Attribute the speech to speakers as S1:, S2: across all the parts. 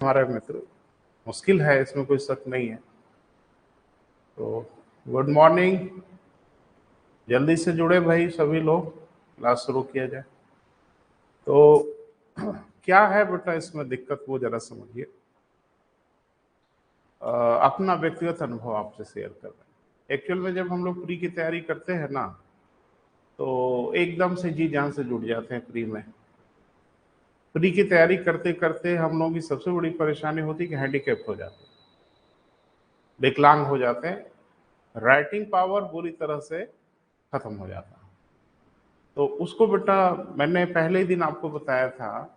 S1: हमारे मित्र, मुश्किल है, इसमें कोई शक नहीं है। तो गुड मॉर्निंग, जल्दी से जुड़े भाई सभी लोग, क्लास शुरू किया जाए। तो क्या है बेटा इसमें दिक्कत, वो जरा समझिए। अपना व्यक्तिगत अनुभव आपसे शेयर कर रहे हैं। एक्चुअल में जब हम लोग प्री की तैयारी करते हैं ना, तो एकदम से जी जान से जुट जाते हैं प्री में। प्री की तैयारी करते करते हम लोगों की सबसे बड़ी परेशानी होती है कि हैंडीकैप हो जाते हैं, विकलांग हो जाते हैं, राइटिंग पावर पूरी तरह से खत्म हो जाता है। तो उसको बेटा मैंने पहले ही दिन आपको बताया था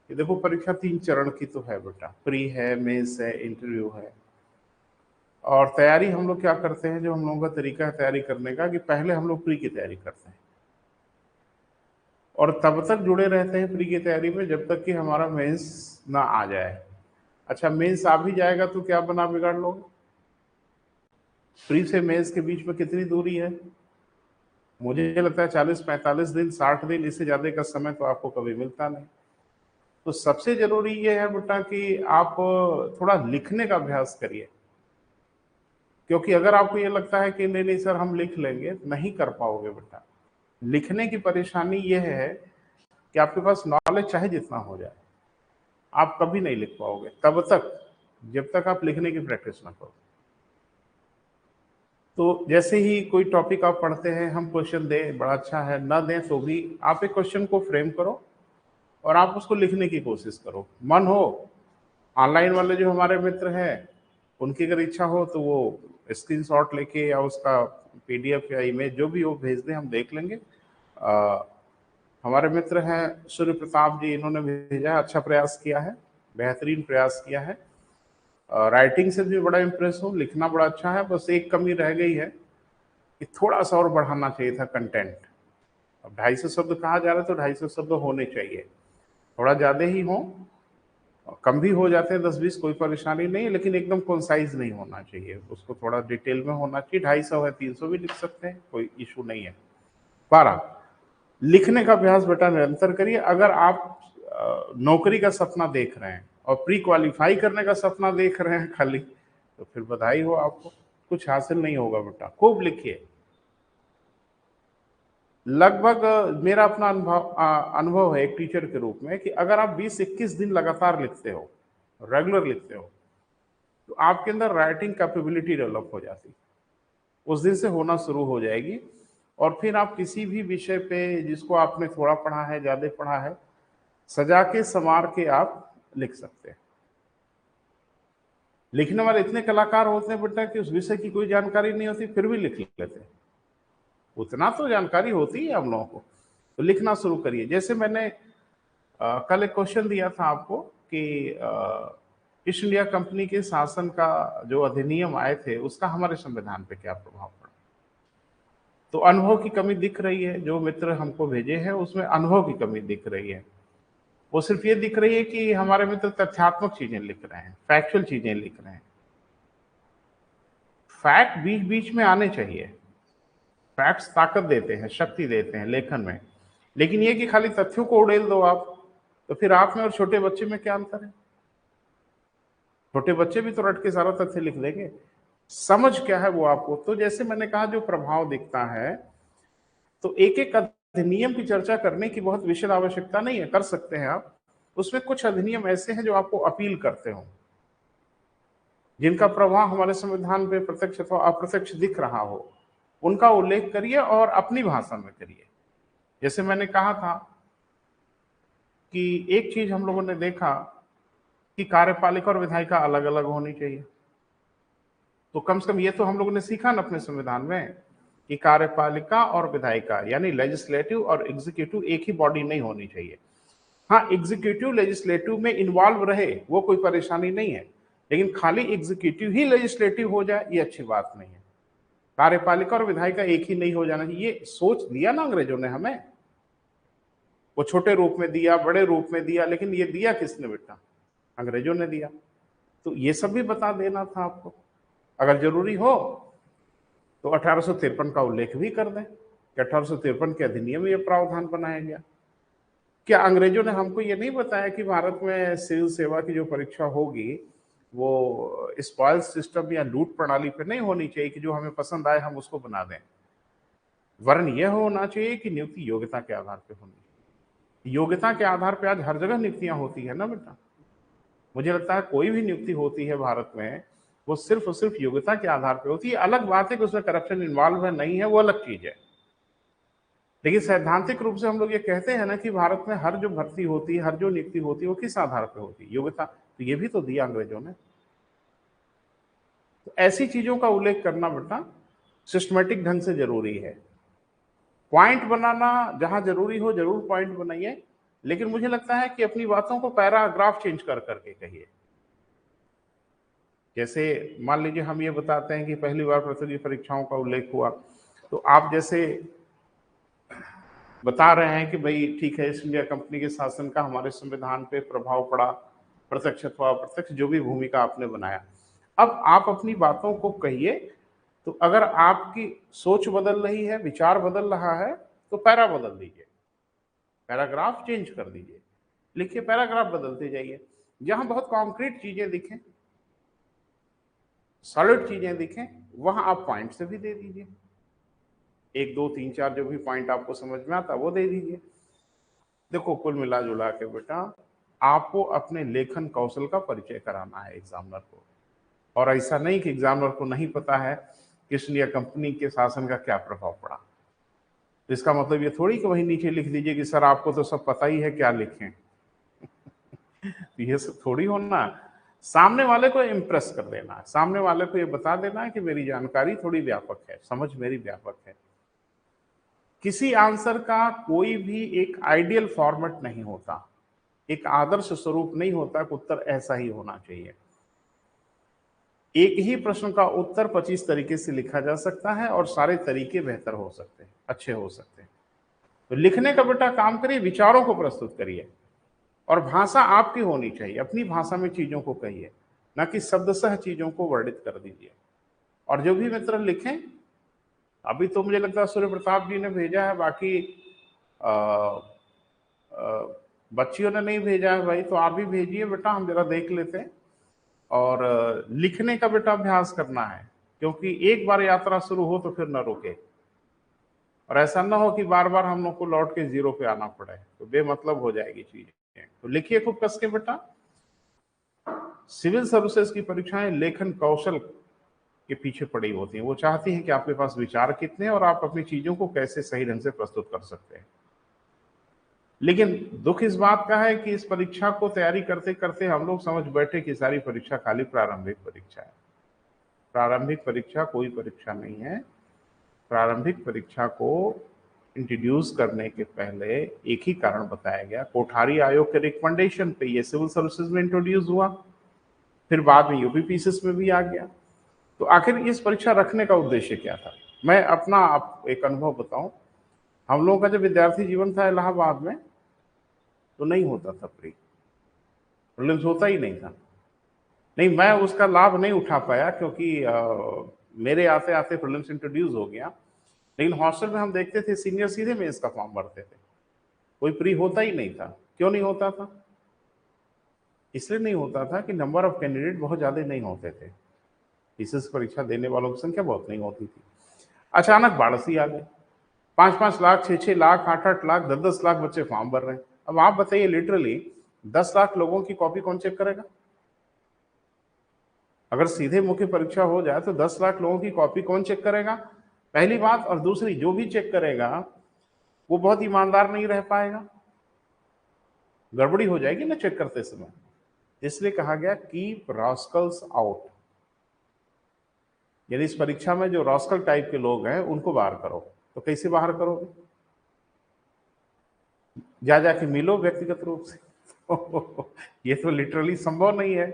S1: कि देखो, परीक्षा 3 चरण की तो है बेटा, प्री है, मेंस है, इंटरव्यू है। और तैयारी हम लोग क्या करते हैं, जो हम लोगों का तरीका है तैयारी करने का, कि पहले हम लोग प्री की तैयारी करते हैं और तब तक जुड़े रहते हैं प्री की तैयारी में जब तक कि हमारा मेंस ना आ जाए। अच्छा, मेंस आ भी जाएगा तो क्या बना बिगाड़ लोगे? प्री से मेंस के बीच में कितनी दूरी है? मुझे लगता है 40-45 दिन, 60 दिन, इससे ज्यादा का समय तो आपको कभी मिलता नहीं। तो सबसे जरूरी ये है बेटा कि आप थोड़ा लिखने का अभ्यास करिए, क्योंकि अगर आपको ये लगता है कि नहीं नहीं सर हम लिख लेंगे, नहीं कर पाओगे बेटा। लिखने की परेशानी ये है कि आपके पास नॉलेज चाहे जितना हो जाए, आप कभी नहीं लिख पाओगे तब तक जब तक आप लिखने की प्रैक्टिस ना करो। तो जैसे ही कोई टॉपिक आप पढ़ते हैं, हम क्वेश्चन दें बड़ा अच्छा है, ना दें तो भी आप एक क्वेश्चन को फ्रेम करो और आप उसको लिखने की कोशिश करो। मन हो, ऑनलाइन वाले जो हमारे मित्र हैं, उनकी अगर इच्छा हो तो वो स्क्रीनशॉट लेके या उसका पीडीएफ या इमेज जो भी हो भेज दें, हम देख लेंगे। हमारे मित्र हैं सूर्य प्रताप जी, इन्होंने भेजा, अच्छा प्रयास किया है, बेहतरीन प्रयास किया है। राइटिंग से भी बड़ा इम्प्रेस हूँ, लिखना बड़ा अच्छा है, बस एक कमी रह गई है कि थोड़ा सा और बढ़ाना चाहिए था कंटेंट। अब 250 शब्द कहा जा रहा है तो 250 शब्द होने चाहिए, थोड़ा ज़्यादा ही हो, कम भी हो जाते हैं 10-20, कोई परेशानी नहीं है, लेकिन एकदम कंसाइज नहीं होना चाहिए, उसको थोड़ा डिटेल में होना चाहिए। 250 है, 300 भी लिख सकते हैं, कोई इशू नहीं है। 12, लिखने का अभ्यास बेटा निरंतर करिए। अगर आप नौकरी का सपना देख रहे हैं और प्री क्वालिफाई करने का सपना देख रहे हैं खाली, तो फिर बधाई हो आपको, कुछ हासिल नहीं होगा बेटा। खूब लिखिए। लगभग मेरा अपना अनुभव है एक टीचर के रूप में कि अगर आप 20-21 दिन लगातार लिखते हो, रेगुलर लिखते हो, तो आपके अंदर राइटिंग कैपेबिलिटी डेवलप हो जाती, उस दिन से होना शुरू हो जाएगी। और फिर आप किसी भी विषय पे जिसको आपने थोड़ा पढ़ा है, ज्यादा पढ़ा है, सजा के संवार के आप लिख सकते हैं। लिखने वाले इतने कलाकार होते हैं बेटा कि उस विषय की कोई जानकारी नहीं होती, फिर भी लिख लेते हैं। उतना तो जानकारी होती है हम लोगों को। तो लिखना शुरू करिए। जैसे मैंने कल एक क्वेश्चन दिया था आपको कि ईस्ट इंडिया कंपनी के शासन का जो अधिनियम आए थे, उसका हमारे संविधान पे क्या प्रभाव पड़ा। तो अनुभव की कमी दिख रही है, जो मित्र हमको भेजे हैं उसमें अनुभव की कमी दिख रही है। वो सिर्फ ये दिख रही है कि हमारे मित्र तथ्यात्मक चीजें लिख रहे हैं, फैक्चुअल चीजें लिख रहे हैं। फैक्ट बीच बीच में आने चाहिए, फैक्ट्स ताकत देते हैं, शक्ति देते हैं लेखन में। लेकिन ये कि खाली तथ्यों को उड़ेल दो आप, तो फिर आप में और छोटे बच्चे में क्या अंतर है? छोटे बच्चे भी तो रट के सारा तथ्य लिख देंगे। समझ क्या है वो आपको। तो जैसे मैंने कहा, जो प्रभाव दिखता है, तो एक एक अधिनियम की चर्चा करने की बहुत विशेष आवश्यकता नहीं है, कर सकते हैं आप। उसमें कुछ अधिनियम ऐसे हैं जो आपको अपील करते हो, जिनका प्रभाव हमारे संविधान पे प्रत्यक्ष अथवा अप्रत्यक्ष दिख रहा हो, उनका उल्लेख करिए और अपनी भाषा में करिए। जैसे मैंने कहा था कि एक चीज हम लोगों ने देखा कि कार्यपालिका और विधायिका अलग अलग होनी चाहिए। तो कम से कम ये तो हम लोगों ने सीखा ना अपने संविधान में कि कार्यपालिका और विधायिका यानी लेजिस्लेटिव और एग्जीक्यूटिव एक ही बॉडी नहीं होनी चाहिए। हाँ, एग्जीक्यूटिव लेजिस्लेटिव में इन्वॉल्व रहे, वो कोई परेशानी नहीं है, लेकिन खाली एग्जीक्यूटिव ही लेजिस्लेटिव हो जाए ये अच्छी बात नहीं है। कार्यपालिका और विधायिका एक ही नहीं हो जाना चाहिए। ये सोच दिया ना अंग्रेजों ने हमें, वो छोटे रूप में दिया, बड़े रूप में दिया, लेकिन ये दिया किसने बेटा? अंग्रेजों ने दिया। तो ये सब भी बता देना था आपको। अगर जरूरी हो तो 1853 का उल्लेख भी कर दें कि 1853 के अधिनियम में यह प्रावधान बनाया गया। क्या अंग्रेजों ने हमको ये नहीं बताया कि भारत में सिविल सेवा की जो परीक्षा होगी वो स्पॉइल सिस्टम या लूट प्रणाली पे नहीं होनी चाहिए कि जो हमें पसंद आए हम उसको बना दें, वरन यह होना चाहिए कि नियुक्ति योग्यता के आधार पे होनी चाहिए। योग्यता के आधार पे आज हर जगह नियुक्तियां होती है ना बेटा। मुझे लगता है कोई भी नियुक्ति होती है भारत में वो सिर्फ और सिर्फ योग्यता के आधार पे होती है। अलग बात है कि उसमें करप्शन इन्वॉल्व है नहीं है, वो अलग चीज है। लेकिन सैद्धांतिक रूप से हम लोग ये कहते हैं ना कि भारत में हर जो भर्ती होती है, हर जो नियुक्ति होती है, वो किस आधार पे होती है? योग्यता। तो ये भी तो दिया अंग्रेजों ने। तो ऐसी चीजों का उल्लेख करना बेटा सिस्टमेटिक ढंग से जरूरी है। पॉइंट बनाना जहां जरूरी हो जरूर पॉइंट बनाइए, लेकिन मुझे लगता है कि अपनी बातों को पैराग्राफ चेंज कर करके कहिए। जैसे मान लीजिए हम ये बताते हैं कि पहली बार प्रतियोगी परीक्षाओं का उल्लेख हुआ, तो आप जैसे बता रहे हैं कि भाई ठीक है, ईस्ट इंडिया कंपनी के शासन का हमारे संविधान पे प्रभाव पड़ा, प्रत्यक्ष अथवा अप्रत्यक्ष जो भी भूमिका आपने बनाया। अब आप अपनी बातों को कहिए। तो अगर आपकी सोच बदल रही है, विचार बदल रहा है, तो पैरा बदल दीजिए, पैराग्राफ चेंज कर दीजिए, लिखिए, पैराग्राफ बदलते जाइए। जहां बहुत कॉन्क्रीट चीजें दिखें, सॉलिड चीजें दिखें, वहां आप पॉइंट से भी दे दीजिए। एक दो तीन चार जो भी पॉइंट आपको समझ में आता वो दे दीजिए। देखो कुल मिला जुला के बेटा आपको अपने लेखन कौशल का परिचय कराना है एग्जामिनर को। और ऐसा नहीं कि एग्जामिनर को नहीं पता है कि ईस्ट इंडिया कंपनी के शासन का क्या प्रभाव पड़ा। तो इसका मतलब ये थोड़ी कि वही नीचे लिख दीजिए कि सर आपको तो सब पता ही है, क्या लिखें। तो ये सब थोड़ी होना। सामने वाले को इम्प्रेस कर देना है, सामने वाले को ये बता देना है कि मेरी जानकारी थोड़ी व्यापक है, समझ मेरी व्यापक है। किसी आंसर का कोई भी एक आइडियल फॉर्मेट नहीं होता, एक आदर्श स्वरूप नहीं होता कि उत्तर ऐसा ही होना चाहिए। एक ही प्रश्न का उत्तर 25 तरीके से लिखा जा सकता है और सारे तरीके बेहतर हो सकते हैं, अच्छे हो सकते हैं। तो लिखने का बेटा काम करिए, विचारों को प्रस्तुत करिए और भाषा आपकी होनी चाहिए, अपनी भाषा में चीजों को कहिए, ना कि शब्दशः चीजों को वर्णित कर दीजिए। और जो भी मित्र लिखें, अभी तो मुझे लगता है सूर्य प्रताप जी ने भेजा है, बाकी आ, आ, बच्चियों ने नहीं भेजा है भाई, तो आप भी भेजिए बेटा, हम जरा देख लेते हैं। और लिखने का बेटा अभ्यास करना है, क्योंकि एक बार यात्रा शुरू हो तो फिर न रुके। और ऐसा ना हो कि बार बार हम लोग को लौट के जीरो पे आना पड़े, तो बेमतलब हो जाएगी चीजें। तो लिखिए खूब कस के बेटा। सिविल सर्विसेज की परीक्षाएं लेखन कौशल के पीछे पड़ी होती हैं। वो चाहती हैं कि आपके पास विचार कितने और आप अपनी चीजों को कैसे सही ढंग से प्रस्तुत कर सकते हैं। लेकिन दुख इस बात का है कि इस परीक्षा को तैयारी करते करते हम लोग समझ बैठे कि सारी परीक्षा खाली प्रारंभिक परीक्षा है। प्रारंभिक परीक्षा कोई परीक्षा नहीं है। प्रारंभिक परीक्षा को इंट्रोड्यूस करने के पहले एक ही कारण बताया गया, कोठारी आयोग के रिकमेंडेशन पे ये सिविल सर्विसेज में इंट्रोड्यूस हुआ, फिर बाद में यूपीपीसीएस में भी आ गया। तो आखिर इस परीक्षा रखने का उद्देश्य क्या था? मैं अपना आप एक अनुभव बताऊं। हम लोगों का जब विद्यार्थी जीवन था इलाहाबाद में, तो नहीं होता था प्रीलिम्स होता ही नहीं था। नहीं, मैं उसका लाभ नहीं उठा पाया क्योंकि मेरे आते आते प्रीलिम्स इंट्रोड्यूस हो गया। लेकिन हॉस्टल में हम देखते थे सीनियर सीधे मेंस का फॉर्म भरते थे, कोई प्री होता ही नहीं था। क्यों नहीं होता था? इसलिए नहीं होता था कि नंबर ऑफ कैंडिडेट बहुत ज्यादा नहीं होते थे, पीसीएस परीक्षा देने वालों की संख्या बहुत नहीं होती थी। अचानक बाढ़सी आ गए, 5-5 लाख, 6-6 लाख, 8-8 लाख, 10-10 लाख बच्चे फॉर्म भर रहे हैं। अब आप बताइए, लिटरली 10 लाख लोगों की कॉपी कौन चेक करेगा? अगर सीधे मुख्य परीक्षा हो जाए तो 10 लाख लोगों की कॉपी कौन चेक करेगा? पहली बात। और दूसरी, जो भी चेक करेगा वो बहुत ईमानदार नहीं रह पाएगा, गड़बड़ी हो जाएगी ना चेक करते समय। इसलिए कहा गया कीप रॉस्कल्स आउट, यानी इस परीक्षा में जो रॉस्कल टाइप के लोग हैं उनको बाहर करो। तो कैसे बाहर करोगे? जा जाके मिलो व्यक्तिगत रूप से। ये तो लिटरली संभव नहीं है।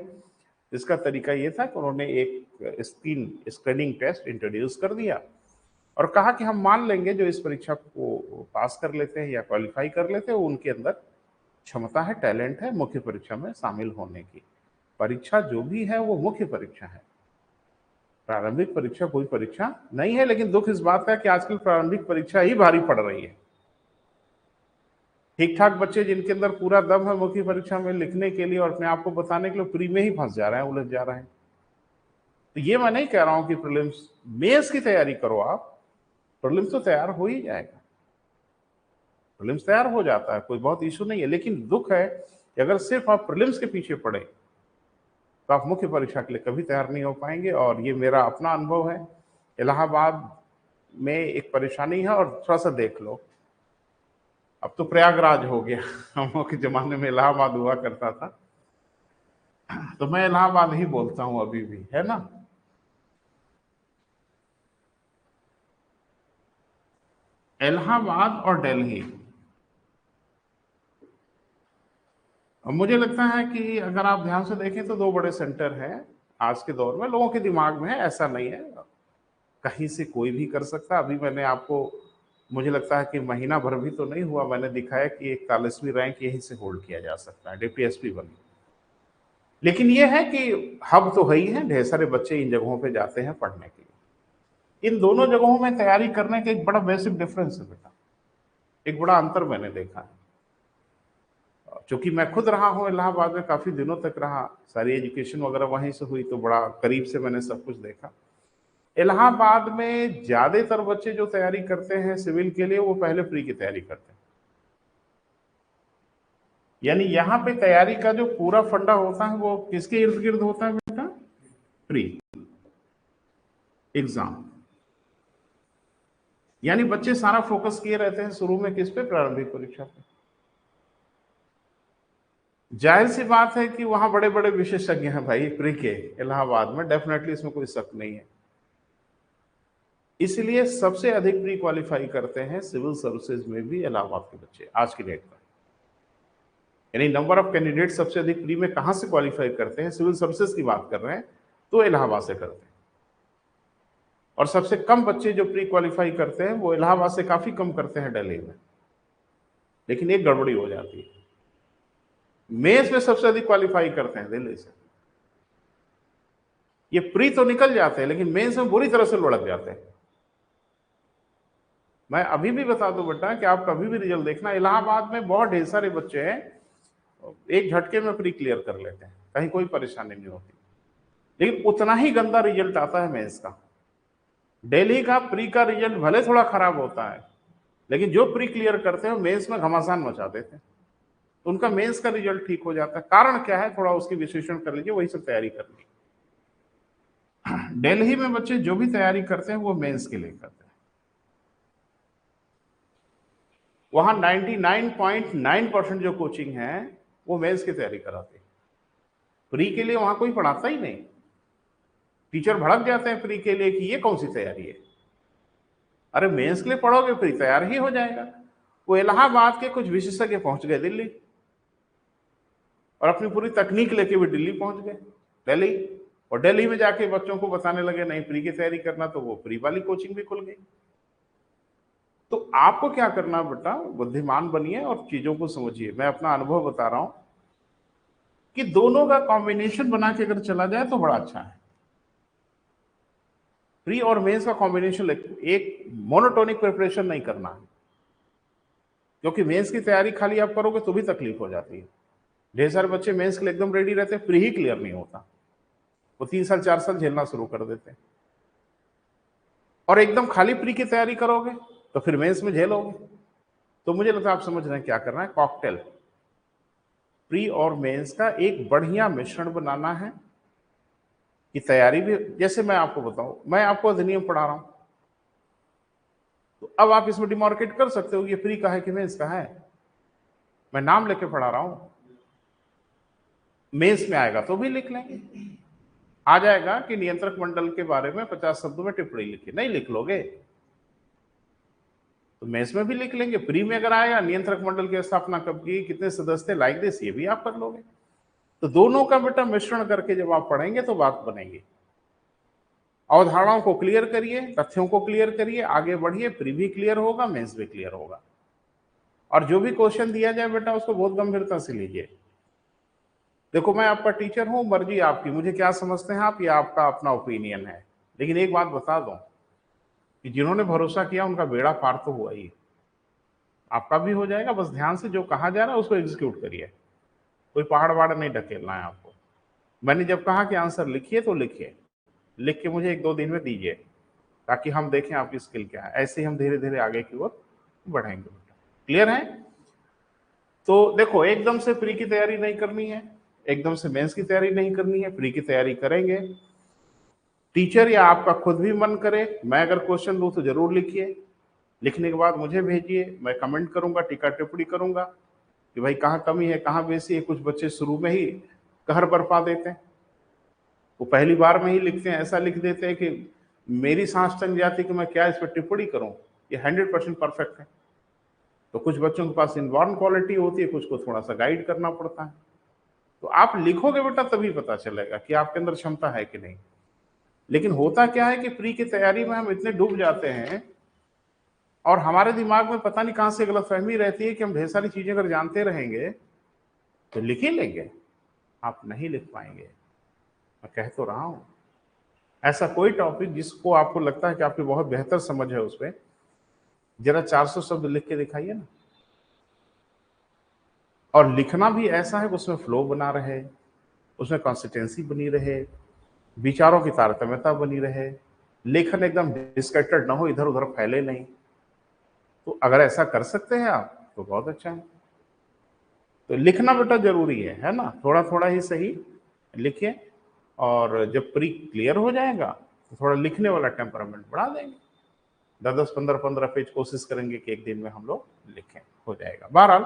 S1: इसका तरीका ये था कि उन्होंने एक स्क्रीनिंग टेस्ट इंट्रोड्यूस कर दिया और कहा कि हम मान लेंगे जो इस परीक्षा को पास कर लेते हैं या क्वालिफाई कर लेते हैं, उनके अंदर क्षमता है, टैलेंट है मुख्य परीक्षा में शामिल होने की। परीक्षा जो भी है वो मुख्य परीक्षा है, प्रारंभिक परीक्षा कोई परीक्षा नहीं है। लेकिन दुख इस बात का कि आजकल प्रारंभिक परीक्षा ही भारी पड़ रही है। ठीक ठाक बच्चे जिनके अंदर पूरा दम है मुख्य परीक्षा में लिखने के लिए और अपने आप को बताने के लिए, प्री में ही फंस जा रहे हैं, उलझ जा रहे हैं। तो ये मैं नहीं कह रहा हूं कि प्रीलिम्स मेंस की तैयारी करो आप, प्रीलिम्स तो तैयार हो ही जाएगा, प्रीलिम्स तैयार हो जाता है, कोई बहुत इशू नहीं है। लेकिन दुख है कि अगर सिर्फ आप प्रीलिम्स के पीछे पड़े तो आप मुख्य परीक्षा के लिए कभी तैयार नहीं हो पाएंगे। और ये मेरा अपना अनुभव है। इलाहाबाद में एक परेशानी है, और थोड़ा सा देख लो, अब तो प्रयागराज हो गया, हम लोग के जमाने में इलाहाबाद हुआ करता था, तो मैं इलाहाबाद ही बोलता हूं अभी भी, है ना। इलाहाबाद और दिल्ली, अब मुझे लगता है कि अगर आप ध्यान से देखें तो दो बड़े सेंटर हैं आज के दौर में, लोगों के दिमाग में है, ऐसा नहीं है कहीं से कोई भी कर सकता। अभी मैंने आपको, मुझे लगता है कि महीना भर भी तो नहीं हुआ, मैंने दिखाया कि 41वीं रैंक यहीं से होल्ड किया जा सकता है, डिप्टी एसपी बनी। लेकिन यह है कि हब तो है ही है, ढेर सारे बच्चे इन जगहों पे जाते हैं पढ़ने के लिए। इन दोनों जगहों में तैयारी करने का एक बड़ा बेसिक डिफरेंस है बेटा, एक बड़ा अंतर मैंने देखा है। चूंकि मैं खुद रहा हूँ इलाहाबाद में, काफी दिनों तक रहा, सारी एजुकेशन वगैरह वहीं से हुई, तो बड़ा करीब से मैंने सब कुछ देखा। इलाहाबाद में ज्यादातर बच्चे जो तैयारी करते हैं सिविल के लिए, वो पहले प्री की तैयारी करते हैं। यानी यहाँ पे तैयारी का जो पूरा फंडा होता है वो किसके इर्द गिर्द होता है बेटा? Pre exam. यानी बच्चे सारा फोकस किए रहते हैं शुरू में किस पे? प्रारंभिक परीक्षा पे। जाहिर सी बात है कि वहां बड़े बड़े विशेषज्ञ हैं भाई प्री के, इलाहाबाद में, डेफिनेटली इसमें कोई शक नहीं है। इसलिए सबसे अधिक प्री क्वालिफाई करते हैं सिविल सर्विसेज में भी इलाहाबाद के बच्चे आज की डेट में। यानी नंबर ऑफ कैंडिडेट सबसे अधिक प्री में कहां से क्वालिफाई करते हैं, सिविल सर्विसेज की बात कर रहे हैं तो इलाहाबाद से करते हैं। और सबसे कम बच्चे जो प्री क्वालिफाई करते हैं वो इलाहाबाद से काफी कम करते हैं दिल्ली में। लेकिन एक गड़बड़ी हो जाती है, मेंस में सबसे अधिक क्वालिफाई करते हैं दिल्ली से। ये प्री तो निकल जाते हैं लेकिन मेंस में बुरी तरह से लुढ़क जाते हैं। मैं अभी भी बता दूं बेटा कि आप कभी भी रिजल्ट देखना, इलाहाबाद में बहुत ढेर सारे बच्चे हैं एक झटके में प्री क्लियर कर लेते हैं, कहीं कोई परेशानी नहीं होती। लेकिन उतना ही गंदा रिजल्ट आता है मेंस का। दिल्ली का प्री का रिजल्ट भले थोड़ा खराब होता है, लेकिन जो प्री क्लियर करते हैं मेंस में घमासान मचा देते हैं, तो उनका मेंस का रिजल्ट ठीक हो जाता है। कारण क्या है, थोड़ा उसकी विश्लेषण कर लीजिए, वही सब तैयारी करनी। दिल्ली में बच्चे जो भी तैयारी करते हैं वो मेंस के लिए करते हैं। वहां 99.9% जो कोचिंग है वो मेंस की तैयारी कराते हैं, प्री के लिए वहां कोई पढ़ाता ही नहीं। टीचर भड़क जाते हैं प्री के लिए कि ये कौन सी तैयारी है, अरे मेंस के लिए पढ़ोगे प्री तैयार ही हो जाएगा। वो इलाहाबाद के कुछ विशेषज्ञ पहुंच गए दिल्ली और अपनी पूरी तकनीक लेके भी दिल्ली पहुंच गए, दिल्ली, और दिल्ली में जाके बच्चों को बताने लगे नहीं प्री की तैयारी करना, तो वो प्री वाली कोचिंग भी खुल गई। तो आपको क्या करना बेटा, बुद्धिमान बनिए और चीजों को समझिए। मैं अपना अनुभव बता रहा हूं कि दोनों का कॉम्बिनेशन बना के अगर चला जाए तो बड़ा अच्छा है। प्री और मेंस का कॉम्बिनेशन, एक मोनोटोनिक प्रिपरेशन नहीं करना है, क्योंकि मेंस की तैयारी खाली आप करोगे तो भी तकलीफ हो जाती है। ढेर सारे बच्चे मेंस के लिए एकदम रेडी रहते हैं, प्री ही क्लियर नहीं होता, वो 3 साल 4 साल झेलना शुरू कर देते हैं। और एकदम खाली प्री की तैयारी करोगे तो फिर मेंस में झेलोगे। तो मुझे लगता है आप समझ रहे हैं क्या करना है, कॉकटेल प्री और मेंस का एक बढ़िया मिश्रण बनाना है कि तैयारी भी, जैसे मैं आपको बताऊं, मैं आपको अधिनियम पढ़ा रहा हूं, तो अब आप इसमें डिमार्केट कर सकते हो ये प्री का है कि मेंस का है। मैं नाम लेके पढ़ा रहा हूं, मेंस में आएगा तो भी लिख लेंगे। आ जाएगा कि नियंत्रक मंडल के बारे में 50 शब्दों में टिप्पणी लिखी, नहीं लिख लोगे तो मेंस में भी लिख लेंगे। प्री में अगर आएगा नियंत्रक मंडल की स्थापना कब की, कितने सदस्य, लाइक दिस, ये भी आप कर लोगे। तो दोनों का बेटा मिश्रण करके जब आप पढ़ेंगे तो बात बनेगी। अवधारणाओं को क्लियर करिए, तथ्यों को क्लियर करिए, आगे बढ़िए, प्री भी क्लियर होगा, मेंस भी क्लियर होगा। और जो भी क्वेश्चन दिया जाए बेटा उसको बहुत गंभीरता से लीजिए। देखो मैं आपका टीचर हूं, मर्जी आपकी, मुझे क्या समझते हैं आप, ये आपका अपना ओपिनियन है। लेकिन एक बात बता दूं कि जिन्होंने भरोसा किया उनका बेड़ा पार तो हुआ ही। आपका भी हो जाएगा। बस ध्यान से जो कहा जा रहा है उसको एग्जीक्यूट करिए, कोई पहाड़ वहाड़ नहीं ढकेलना है आपको। मैंने जब कहा कि आंसर लिखिए तो लिखिए, लिख के मुझे 1-2 दिन में दीजिए, ताकि हम देखें आपकी स्किल क्या है। ऐसे ही हम धीरे धीरे आगे की ओर बढ़ेंगे। क्लियर है? तो देखो, एकदम से प्री की तैयारी नहीं करनी है, एकदम से मेंस की तैयारी नहीं करनी है। प्री की तैयारी करेंगे, टीचर या आपका खुद भी मन करे, मैं अगर क्वेश्चन दूं तो जरूर लिखिए, लिखने के बाद मुझे भेजिए, मैं कमेंट करूंगा, टीका टिप्पणी करूंगा कि भाई कहाँ कमी है, कहाँ बेसी है। कुछ बच्चे शुरू में ही कहर बरपा देते हैं, वो पहली बार में ही लिखते हैं, ऐसा लिख देते हैं कि मेरी सांस तंग जाती कि मैं क्या इस पर टिप्पणी करूं, ये 100% परफेक्ट है। तो कुछ बच्चों के पास इनबॉर्न क्वालिटी होती है, कुछ को थोड़ा सा गाइड करना पड़ता है। तो आप लिखोगे बेटा तभी पता चलेगा कि आपके अंदर क्षमता है कि नहीं। लेकिन होता क्या है कि प्री की तैयारी में हम इतने डूब जाते हैं और हमारे दिमाग में पता नहीं कहां से गलतफहमी रहती है कि हम ढेर सारी चीजें अगर जानते रहेंगे तो लिख ही लेंगे। आप नहीं लिख पाएंगे, मैं कह तो रहा हूं। ऐसा कोई टॉपिक जिसको आपको लगता है कि आपकी बहुत बेहतर समझ है, उस पर जरा 400 शब्द लिख के दिखाइए ना। और लिखना भी ऐसा है कि उसमें फ्लो बना रहे, उसमें कंसिस्टेंसी बनी रहे, विचारों की तारतम्यता बनी रहे, लेखन एकदम डिस्कटेड ना हो, इधर उधर फैले नहीं। तो अगर ऐसा कर सकते हैं आप तो बहुत अच्छा है। तो लिखना बेटा जरूरी है ना, थोड़ा थोड़ा ही सही लिखिए। और जब प्री क्लियर हो जाएगा तो थोड़ा लिखने वाला टेम्परामेंट बढ़ा देंगे, 10-10, 15-15 पेज कोशिश करेंगे कि एक दिन में हम लोग लिखें, हो जाएगा। बहरहाल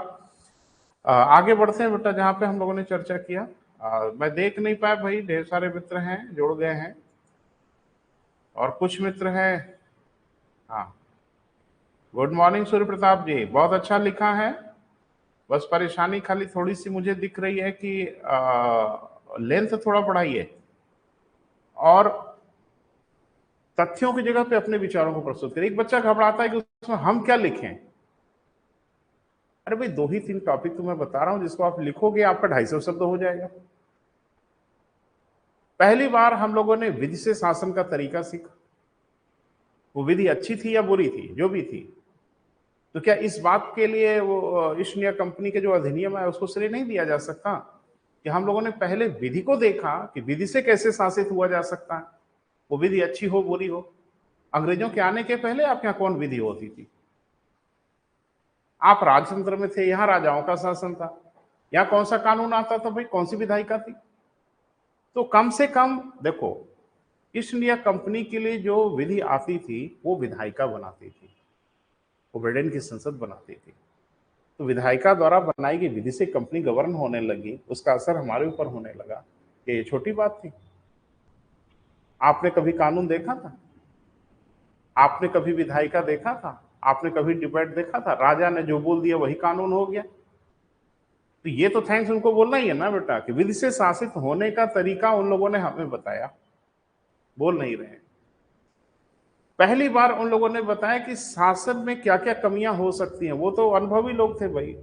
S1: आगे बढ़ते हैं बेटा, जहाँ पे हम लोगों ने चर्चा किया। मैं देख नहीं पाया भाई, ढेर सारे मित्र हैं जुड़ गए हैं, और कुछ मित्र हैं। हाँ, गुड मॉर्निंग सूर्य प्रताप जी, बहुत अच्छा लिखा है। बस परेशानी खाली थोड़ी सी मुझे दिख रही है कि लेंथ थोड़ा बढ़ाइए और तथ्यों की जगह पे अपने विचारों को प्रस्तुत करिए। एक बच्चा घबराता है कि उसमें हम क्या लिखें। अरे भाई, 2 ही 3 टॉपिक तो मैं बता रहा हूं, जिसको आप लिखोगे आपका 250 शब्द हो जाएगा। पहली बार हम लोगों ने विधि से शासन का तरीका सीखा, वो विधि अच्छी थी या बुरी थी, जो भी थी, तो क्या इस बात के लिए वो ईस्ट इंडिया कंपनी के जो अधिनियम है उसको श्रेय नहीं दिया जा सकता कि हम लोगों ने पहले विधि को देखा कि विधि से कैसे शासित हुआ जा सकता है, वो विधि अच्छी हो बुरी हो। अंग्रेजों के आने के पहले आपके यहाँ कौन विधि होती थी? आप राजतंत्र में थे, यहाँ राजाओं का शासन था, यहाँ कौन सा कानून आता था भाई, कौन सी विधायिका थी? तो कम से कम देखो, ईस्ट इंडिया कंपनी के लिए जो विधि आती थी वो विधायिका बनाती थी, वो ब्रिटेन की संसद बनाती थी। तो विधायिका द्वारा बनाई गई विधि से कंपनी गवर्न होने लगी, उसका असर हमारे ऊपर होने लगा, ये छोटी बात थी? आपने कभी कानून देखा था? आपने कभी विधायिका देखा था? आपने कभी डिबेट देखा था? राजा ने जो बोल दिया वही कानून हो गया। तो ये तो थैंक्स उनको बोलना ही है ना बेटा, कि विधि से शासित होने का तरीका उन लोगों ने हमें बताया। बोल नहीं रहे। पहली बार उन लोगों ने बताया कि शासन में क्या क्या कमियां हो सकती हैं। वो तो अनुभवी लोग थे भाई,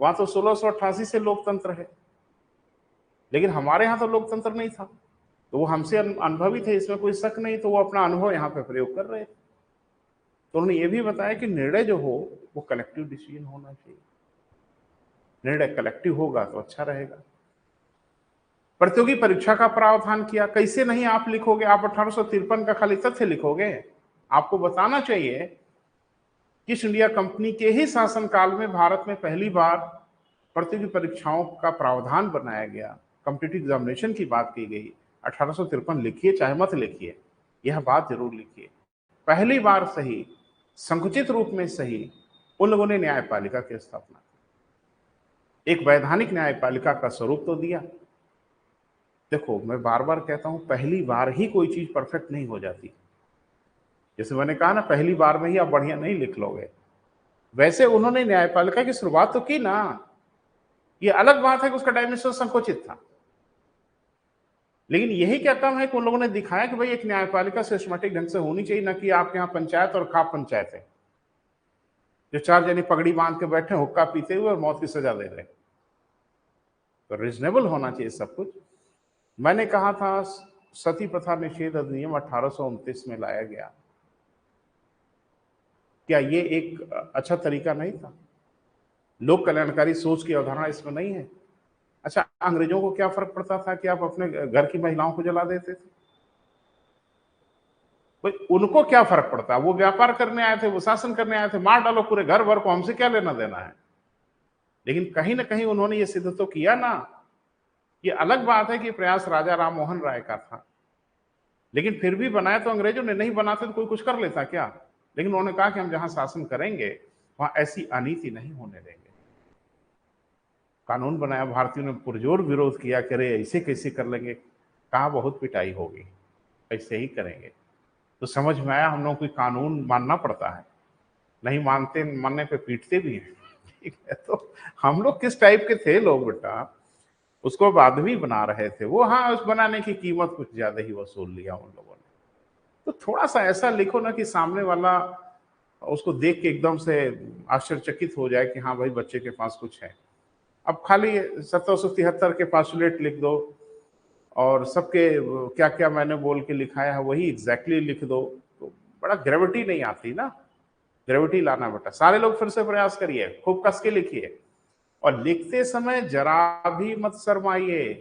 S1: वहां तो 1688 से लोकतंत्र है, लेकिन हमारे यहाँ तो लोकतंत्र नहीं था। तो वो हमसे अनुभवी थे, इसमें कोई शक नहीं। तो वो अपना अनुभव यहाँ पे प्रयोग कर रहे थे। तो उन्होंने ये भी बताया कि निर्णय जो हो वो कलेक्टिव डिसीजन होना चाहिए, निर्णय कलेक्टिव होगा तो अच्छा रहेगा। प्रतियोगी परीक्षा का प्रावधान किया। कैसे नहीं आप लिखोगे, आप 1853 का खाली तथ्य लिखोगे? आपको बताना चाहिए कि ईस्ट इंडिया कंपनी के ही शासनकाल में भारत में पहली बार प्रतियोगी परीक्षाओं का प्रावधान बनाया गया, कॉम्पिटिटिव एग्जामिनेशन की बात की गई। 1853 लिखिए चाहे मत लिखिए, यह बात जरूर लिखिए। पहली बार सही, संकुचित रूप में सही, उन लोगों ने न्यायपालिका की स्थापना की, एक वैधानिक न्यायपालिका का स्वरूप तो दिया। देखो, मैं बार बार कहता हूं, पहली बार ही कोई चीज परफेक्ट नहीं हो जाती। जैसे मैंने कहा ना, पहली बार में ही आप बढ़िया नहीं लिख लोगे। वैसे उन्होंने न्यायपालिका की शुरुआत तो की ना, ये अलग बात है कि उसका डायमेंशन संकुचित था, लेकिन यही क्या कम है कि उन लोगों ने दिखाया कि भाई एक न्यायपालिका सिस्टमैटिक ढंग से होनी चाहिए, ना कि आपके यहाँ पंचायत और खाप पंचायत है, जो 4 जने पगड़ी बांध के बैठे, हुक्का पीते हुए और मौत की सजा दे रहे। तो रीजनेबल होना चाहिए सब कुछ। मैंने कहा था सती प्रथा निषेध अधिनियम 1829 में लाया गया। क्या ये एक अच्छा तरीका नहीं था? लोक कल्याणकारी सोच की अवधारणा इसमें नहीं है? अच्छा, अंग्रेजों को क्या फर्क पड़ता था कि आप अपने घर की महिलाओं को जला देते थे? भाई उनको क्या फर्क पड़ता? वो व्यापार करने आए थे, वो शासन करने आए थे, मार डालो पूरे घर भर को, हमसे क्या लेना देना है? लेकिन कहीं ना कहीं उन्होंने ये सिद्ध तो किया ना। ये अलग बात है कि प्रयास राजा राम मोहन राय का था, लेकिन फिर भी बनाया तो अंग्रेजों ने, नहीं बनाते तो कोई कुछ कर लेता क्या? लेकिन उन्होंने कहा कि हम जहां शासन करेंगे वहां ऐसी अनीति नहीं होने देंगे। कानून बनाया, भारतीयों ने पुरजोर विरोध किया, करे ऐसे कैसे कर लेंगे, कहा बहुत पिटाई होगी, ऐसे ही करेंगे। तो समझ में आया हम लोगों को कानून मानना पड़ता है, नहीं मानते, मानने पे पीटते भी हैं। ठीक है, तो हम लोग किस टाइप के थे लोग बेटा, उसको बाद भी बना रहे थे वो। हाँ, उस बनाने की कीमत कुछ ज्यादा ही वसूल लिया उन लोगों ने। तो थोड़ा सा ऐसा लिखो ना कि सामने वाला उसको देख के एकदम से आश्चर्यचकित हो जाए कि हाँ भाई बच्चे के पास कुछ है। अब खाली 1773 के पास्टुलेट लिख दो और सबके क्या क्या मैंने बोल के लिखाया है वही एग्जैक्टली लिख दो, तो बड़ा ग्रेविटी नहीं आती ना। ग्रेविटी लाना बेटा, सारे लोग फिर से प्रयास करिए, खूब कस के लिखिए, और लिखते समय जरा भी मत शर्माइए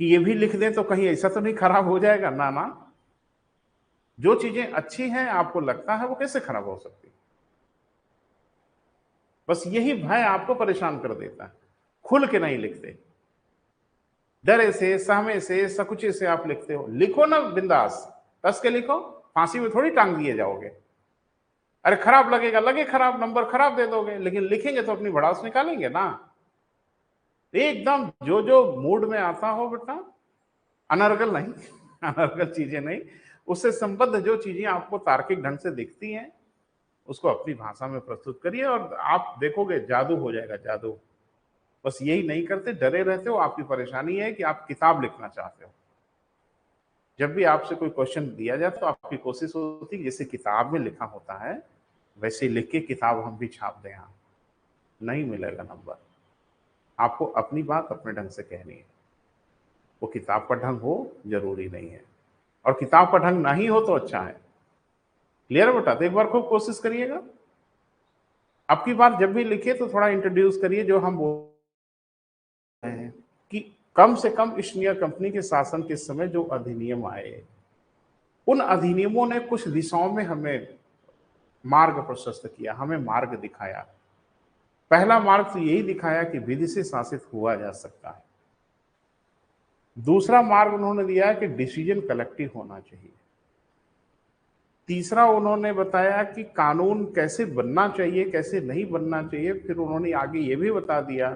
S1: कि ये भी लिख दें तो कहीं ऐसा तो नहीं खराब हो जाएगा। ना ना, जो चीजें अच्छी हैं आपको लगता है वो कैसे खराब हो सकती? बस यही भय आपको परेशान कर देता है। खुल के नहीं लिखते, डरे से, सहमे से, सकुचे से आप लिखते हो। लिखो ना बिंदास, कस के लिखो, फांसी में थोड़ी टांग दिए जाओगे। अरे खराब लगेगा, लगे खराब, नंबर खराब दे दोगे, लेकिन लिखेंगे तो अपनी भड़ास निकालेंगे ना। एकदम जो जो मूड में आता हो बेटा, अनर्गल नहीं, अनर्गल चीजें नहीं, उससे संबद्ध जो चीजें आपको तार्किक ढंग से दिखती हैं उसको अपनी भाषा में प्रस्तुत करिए और आप देखोगे जादू हो जाएगा, जादू। बस यही नहीं करते, डरे रहते हो। आपकी परेशानी है कि आप किताब लिखना चाहते हो। जब भी आपसे कोई क्वेश्चन दिया जाए तो आपकी कोशिश होती है जैसे किताब में लिखा होता है वैसे लिख के किताब हम भी छाप दें। यहाँ नहीं मिलेगा नंबर। आपको अपनी बात अपने ढंग से कहनी है। वो किताब का ढंग हो जरूरी नहीं है, और किताब का ढंग नहीं हो तो अच्छा है। क्लियर बेटा? तो एक बार खूब कोशिश करिएगा। अब की बार जब भी लिखिए तो थोड़ा इंट्रोड्यूस करिए जो हम बोल रहे हैं कि कम से कम ईस्ट इंडिया कंपनी के शासन के समय जो अधिनियम आए, उन अधिनियमों ने कुछ दिशाओं में हमें मार्ग प्रशस्त किया, हमें मार्ग दिखाया। पहला मार्ग तो यही दिखाया कि विधि से शासित हुआ जा सकता है। दूसरा मार्ग उन्होंने दिया है कि डिसीजन कलेक्टिव होना चाहिए। तीसरा उन्होंने बताया कि कानून कैसे बनना चाहिए, कैसे नहीं बनना चाहिए। फिर उन्होंने आगे ये भी बता दिया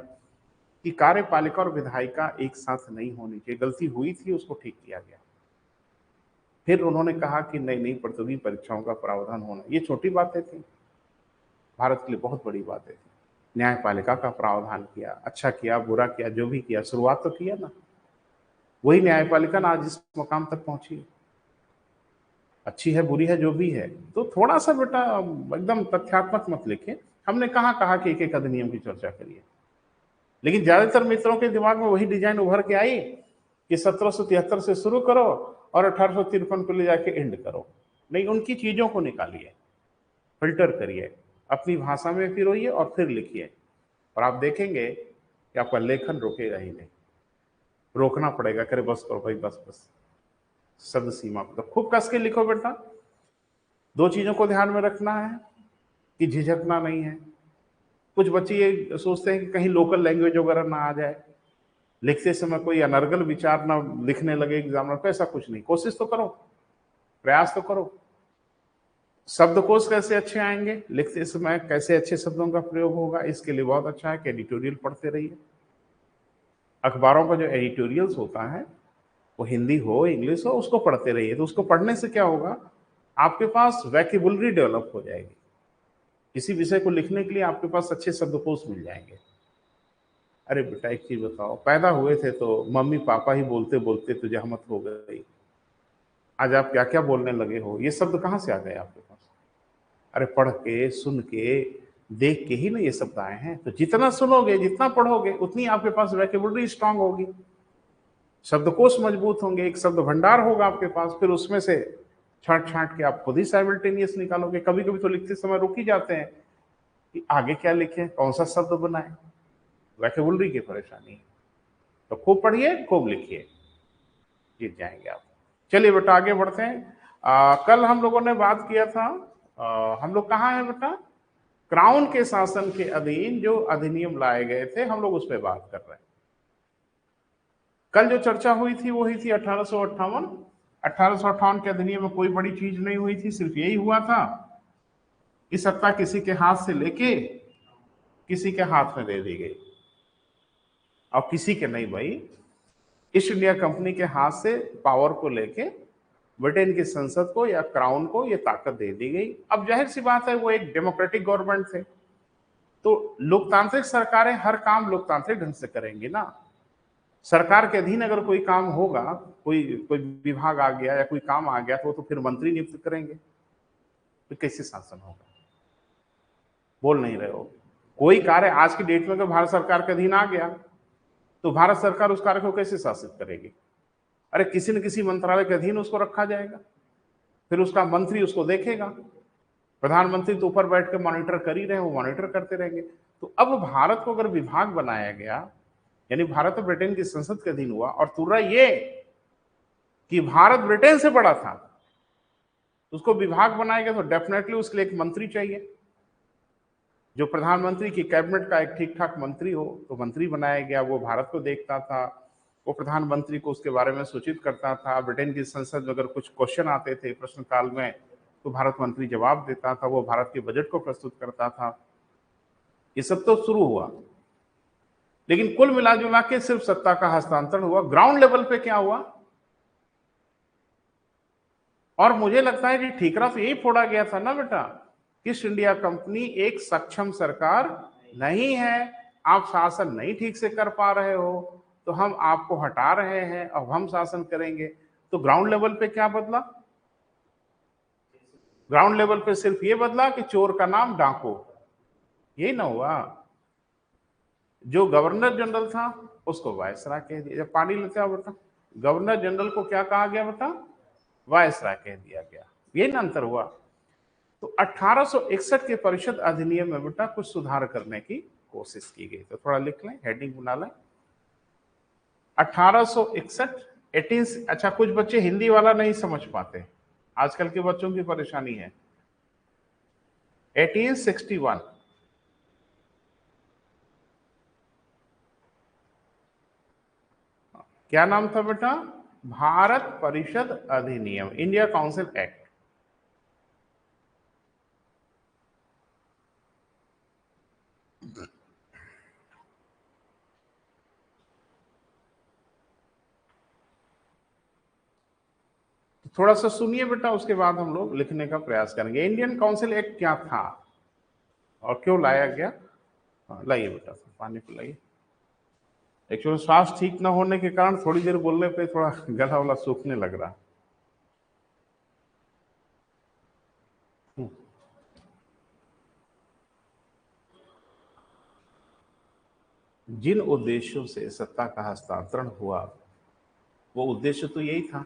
S1: कि कार्यपालिका और विधायिका एक साथ नहीं होनी चाहिए, गलती हुई थी उसको ठीक किया गया। फिर उन्होंने कहा कि नई नई प्रतियोगी परीक्षाओं का प्रावधान होना, ये छोटी बातें थी, भारत के लिए बहुत बड़ी बातें थी। न्यायपालिका का प्रावधान किया, अच्छा किया बुरा किया जो भी किया, शुरुआत तो किया ना। वही न्यायपालिका ना आज इस मकाम तक पहुंची, अच्छी है बुरी है जो भी है। तो थोड़ा सा बेटा एकदम तथ्यात्मक मत लिखे। हमने कहाँ कहा कि एक एक अधिनियम की चर्चा करिए, लेकिन ज्यादातर मित्रों के दिमाग में वही डिजाइन उभर के आई कि 1773 से शुरू करो और 1853 पे ले जाके एंड करो। नहीं, उनकी चीजों को निकालिए, फिल्टर करिए, अपनी भाषा में पिरोइए और फिर लिखिए, और आप देखेंगे कि आपका लेखन रुकेगा ही नहीं। रोकना पड़ेगा, करे बस करो भाई, बस बस, शब्द सीमा को तो खूब कस के लिखो बेटा। दो चीजों को ध्यान में रखना है कि झिझकना नहीं है। कुछ बच्चे ये सोचते हैं कि कहीं लोकल लैंग्वेज वगैरह ना आ जाए, लिखते समय कोई अनर्गल विचार ना लिखने लगे एग्जामिनर को। ऐसा कुछ नहीं, कोशिश तो करो, प्रयास तो करो। शब्दकोश कैसे अच्छे आएंगे, लिखते समय कैसे अच्छे शब्दों का प्रयोग होगा, इसके लिए बहुत अच्छा है कि एडिटोरियल पढ़ते रहिए। अखबारों का जो एडिटोरियल्स होता है वो हिंदी हो इंग्लिश हो, उसको पढ़ते रहिए। तो उसको पढ़ने से क्या होगा, आपके पास वैकेबुलरी डेवलप हो जाएगी। किसी विषय को लिखने के लिए आपके पास अच्छे शब्दकोश मिल जाएंगे। अरे बेटा एक चीज बताओ, पैदा हुए थे तो मम्मी पापा ही बोलते बोलते तो जहमत हो गई, आज आप क्या क्या बोलने लगे हो, ये शब्द कहाँ से आ गए आपके पास? अरे पढ़ के, सुन के, देख के ही ना ये शब्द आए हैं। तो जितना सुनोगे, जितना पढ़ोगे, उतनी आपके पास वैकेबुलरी स्ट्रांग होगी, शब्दकोश मजबूत होंगे, एक शब्द भंडार होगा आपके पास। फिर उसमें से छांट छांट के आप खुद ही साइमल्टेनियस निकालोगे। कभी कभी तो लिखते समय रुक ही जाते हैं कि आगे क्या लिखें, कौन सा शब्द बनाए, वोकैबुलरी की परेशानी है। तो खूब पढ़िए, खूब लिखिए, जीत जाएंगे आप। चलिए बेटा आगे बढ़ते हैं। कल हम लोगों ने बात किया था, हम लोग कहाँ है बेटा, क्राउन के शासन के अधीन जो अधिनियम लाए गए थे, हम लोग उस पर बात कर रहे हैं। कल जो चर्चा हुई थी वो हुई थी 1858। 1858 के अधिनियम में कोई बड़ी चीज नहीं हुई थी, सिर्फ यही हुआ था कि सत्ता किसी के हाथ से लेके किसी के हाथ में दे दी गई। और किसी के नहीं भाई, ईस्ट इंडिया कंपनी के हाथ से पावर को लेके ब्रिटेन की संसद को या क्राउन को ये ताकत दे दी गई। अब जाहिर सी बात है वो एक डेमोक्रेटिक गवर्नमेंट थे, तो लोकतांत्रिक सरकारें हर काम लोकतांत्रिक ढंग से करेंगी ना। सरकार के अधीन अगर कोई काम होगा, कोई कोई विभाग आ गया या कोई काम आ गया, तो फिर मंत्री नियुक्त करेंगे, तो कैसे शासन होगा? बोल नहीं रहे हो? कोई कार्य आज की डेट में अगर भारत सरकार के अधीन आ गया तो भारत सरकार उस कार्य को कैसे शासित करेगी? अरे किसी न किसी मंत्रालय के अधीन उसको रखा जाएगा, फिर उसका मंत्री उसको देखेगा। प्रधानमंत्री तो ऊपर बैठ के मॉनिटर कर ही रहे, वो मॉनिटर करते रहेंगे। तो अब भारत को अगर विभाग बनाया गया, यानी भारत तो ब्रिटेन की संसद के अधीन हुआ, और तुर्रा ये कि भारत ब्रिटेन से बड़ा था, उसको विभाग बनाया गया, तो डेफिनेटली उसके लिए एक मंत्री चाहिए, जो प्रधानमंत्री की कैबिनेट का एक ठीक ठाक मंत्री हो। तो मंत्री बनाया गया, वो भारत को देखता था, वो प्रधानमंत्री को उसके बारे में सूचित करता था। ब्रिटेन की संसद में अगर कुछ क्वेश्चन आते थे प्रश्नकाल में, तो भारत मंत्री जवाब देता था, वो भारत के बजट को प्रस्तुत करता था। ये सब तो शुरू हुआ, लेकिन कुल मिलाजुला के सिर्फ सत्ता का हस्तांतरण हुआ। ग्राउंड लेवल पे क्या हुआ? और मुझे लगता है कि ठीकरा तो यही फोड़ा गया था ना बेटा, ईस्ट इंडिया कंपनी एक सक्षम सरकार नहीं है, आप शासन नहीं ठीक से कर पा रहे हो, तो हम आपको हटा रहे हैं, अब हम शासन करेंगे। तो ग्राउंड लेवल पे क्या बदला? ग्राउंड लेवल पे सिर्फ ये बदला कि चोर का नाम डाकू, यही ना हुआ। जो गवर्नर जनरल था उसको वायसराय कह दिया। जब पानी लेते हो बेटा, गवर्नर जनरल को क्या कहा गया बेटा? वायसराय कह दिया गया। ये ना अंतर हुआ। तो 1861 के परिषद अधिनियम में बेटा कुछ सुधार करने की कोशिश की गई। तो थोड़ा लिख लें, हेडिंग बना लें। 1861 18। अच्छा, कुछ बच्चे हिंदी वाला नहीं समझ पाते, आजकल के बच्चों की परेशानी है। 1861 क्या नाम था बेटा? भारत परिषद अधिनियम, इंडिया काउंसिल एक्ट। थोड़ा सा सुनिए बेटा, उसके बाद हम लोग लिखने का प्रयास करेंगे। इंडियन काउंसिल एक्ट क्या था और क्यों लाया गया? लाइए बेटा, पानी पिलाइए। एक्चुअली सांस ठीक ना होने के कारण थोड़ी देर बोलने पे थोड़ा गला वाला सूखने लग रहा। जिन उद्देश्यों से सत्ता का हस्तांतरण हुआ, वो उद्देश्य तो यही था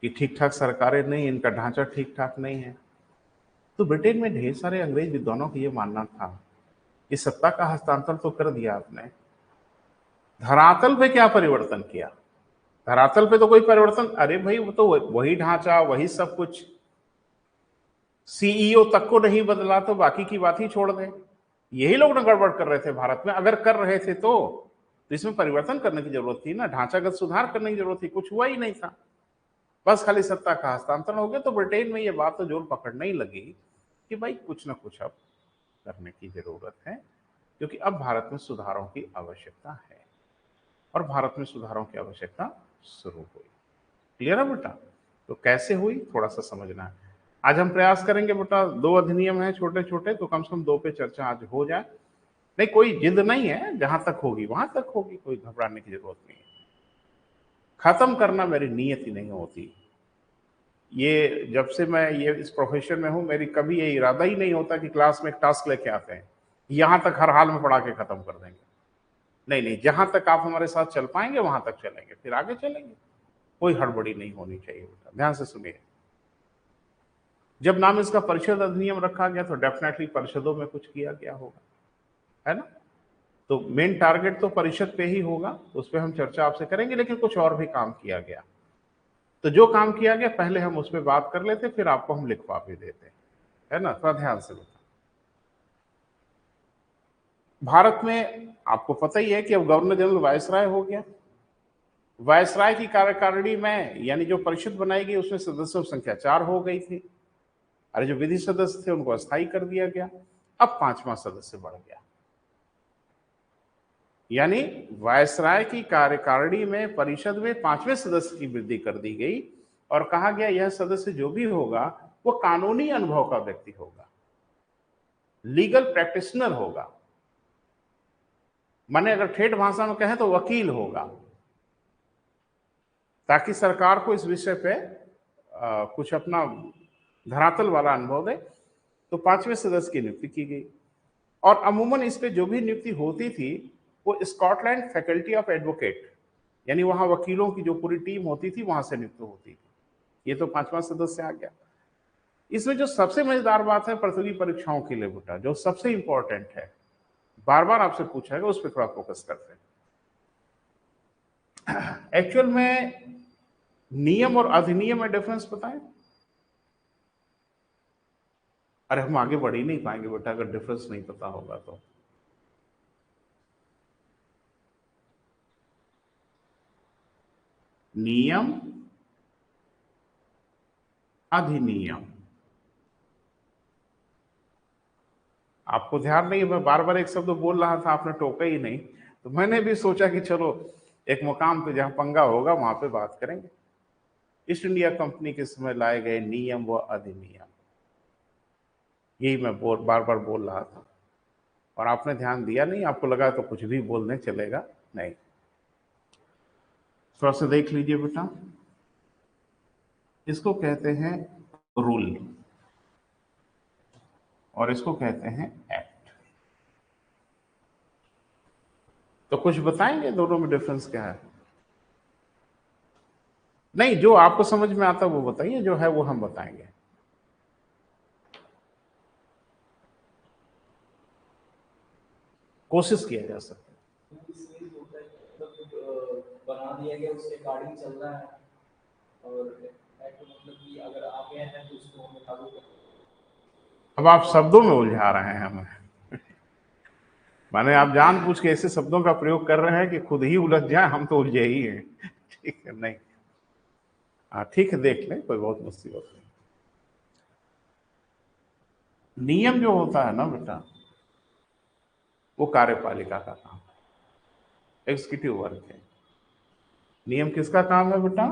S1: कि ठीक ठाक सरकारें नहीं, इनका ढांचा ठीक ठाक नहीं है। तो ब्रिटेन में ढेर सारे अंग्रेज विद्वानों का ये मानना था कि सत्ता का हस्तांतरण तो कर दिया आपने, धरातल पे क्या परिवर्तन किया? धरातल पे तो कोई परिवर्तन, अरे भाई वो तो वही ढांचा, वही सब कुछ, सीईओ तक को नहीं बदला, तो बाकी की बात ही छोड़ दें। यही लोग ना गड़बड़ कर रहे थे भारत में। अगर कर रहे थे तो इसमें परिवर्तन करने की जरूरत थी ना, ढांचागत सुधार करने की जरूरत थी। कुछ हुआ ही नहीं था, बस खाली सत्ता का हस्तांतरण हो गया। तो ब्रिटेन में ये बात तो जोर पकड़ने ही लगी कि भाई कुछ ना कुछ अब करने की जरूरत है, क्योंकि अब भारत में सुधारों की आवश्यकता है। और भारत में सुधारों की आवश्यकता शुरू हुई। क्लियर है बेटा? तो कैसे हुई थोड़ा सा समझना है। आज हम प्रयास करेंगे बेटा, दो अधिनियम है छोटे छोटे, तो कम से कम दो पे चर्चा आज हो जाए। नहीं, कोई जिद नहीं है, जहां तक होगी वहां तक होगी, कोई घबराने की जरूरत नहीं है। खत्म करना मेरी नीयत ही नहीं होती। ये जब से मैं ये इस प्रोफेशन में हूं, मेरी कभी ये इरादा ही नहीं होता कि क्लास में एक टास्क लेके आते हैं, यहां तक हर हाल में पढ़ा के खत्म कर देंगे। नहीं नहीं, जहां तक आप हमारे साथ चल पाएंगे वहां तक चलेंगे, फिर आगे चलेंगे। कोई हड़बड़ी नहीं होनी चाहिए बेटा, ध्यान से सुनिए। जब नाम इसका परिषद अधिनियम रखा गया तो डेफिनेटली परिषदों में कुछ किया गया होगा, है ना। तो मेन टारगेट तो परिषद पे ही होगा, उस पर हम चर्चा आपसे करेंगे, लेकिन कुछ और भी काम किया गया। तो जो काम किया गया पहले हम उस पर बात कर लेते, फिर आपको हम लिखवा भी देते, है ना। थोड़ा ध्यान से बताओ। भारत में आपको पता ही है कि अब गवर्नर जनरल वायसराय हो गया। वायसराय की कार्यकारिणी में यानी जो परिषद बनाई गई उसमें सदस्यों की संख्या 4 हो गई थी, अरे जो विधि सदस्य थे उनको अस्थायी कर दिया गया। अब 5वां सदस्य बढ़ गया, यानी वायसराय की कार्यकारिणी में परिषद में 5वें सदस्य की वृद्धि कर दी गई और कहा गया यह सदस्य जो भी होगा वो कानूनी अनुभव का व्यक्ति होगा, लीगल प्रैक्टिशनर होगा, माने अगर ठेठ भाषा में कहें तो वकील होगा, ताकि सरकार को इस विषय पे कुछ अपना धरातल वाला अनुभव दे। तो 5वें सदस्य की नियुक्ति की गई और अमूमन इस पे जो भी नियुक्ति होती थी वो स्कॉटलैंड फैकल्टी ऑफ एडवोकेट, यानी वहां वकीलों की जो पूरी टीम होती थी वहां से नियुक्त होती थी। ये तो 5वां सदस्य आ गया। इसमें जो सबसे मजेदार बात है प्रतियोगी परीक्षाओं के लिए बेटा, जो सबसे इंपॉर्टेंट है, बार बार आपसे पूछा है, उस पर थोड़ा फोकस करते हैं। एक्चुअल में नियम और अधिनियम में डिफरेंस बताएं। अरे हम आगे बढ़ ही नहीं पाएंगे बेटा अगर डिफरेंस नहीं पता होगा तो। नियम, अधिनियम, आपको ध्यान नहीं, मैं बार बार एक शब्द बोल रहा था, आपने टोका ही नहीं, तो मैंने भी सोचा कि चलो एक मुकाम पे जहां पंगा होगा वहां पे बात करेंगे। ईस्ट इंडिया कंपनी के समय लाए गए नियम व अधिनियम, यही मैं बार बार बोल रहा था और आपने ध्यान दिया नहीं, आपको लगा तो कुछ भी बोलने चलेगा नहीं। थोड़ा सा देख लीजिए बेटा, इसको कहते हैं रूल और इसको कहते हैं एक्ट। तो कुछ बताएंगे दोनों में डिफरेंस क्या है? नहीं, जो आपको समझ में आता है वो बताइए, जो है वो हम बताएंगे। कोशिश किया जा सकता है। बना दिया गया उसके अकॉर्डिंग चल रहा है और मतलब कि अगर आ गया है तो उसको हम लागू कर। अब आप शब्दों में उलझा रहे हैं हमें। माने आप जानबूझ के ऐसे शब्दों का प्रयोग कर रहे हैं कि खुद ही उलझ जाए, हम तो उलझे ही हैं। ठीक है, नहीं, हाँ ठीक है, देख लें, कोई बहुत मुसीबत नहीं। नियम जो होता है ना बेटा, वो कार्यपालिका का काम है, एग्जीक्यूटिव वर्क है। नियम किसका काम है बेटा?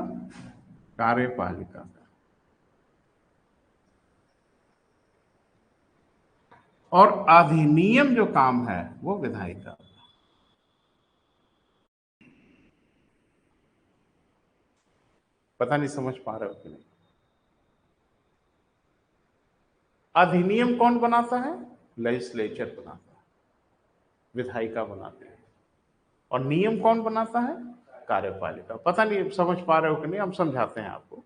S1: कार्यपालिका का। और अधिनियम जो काम है वो विधायिका। पता नहीं समझ पा रहे हो कि नहीं? अधिनियम कौन बनाता है? लेजिस्लेचर बनाता है, विधायिका बनाते हैं। और नियम कौन बनाता है? कार्यपालिका। पता नहीं समझ पा रहे हो कि नहीं, हम समझाते हैं आपको।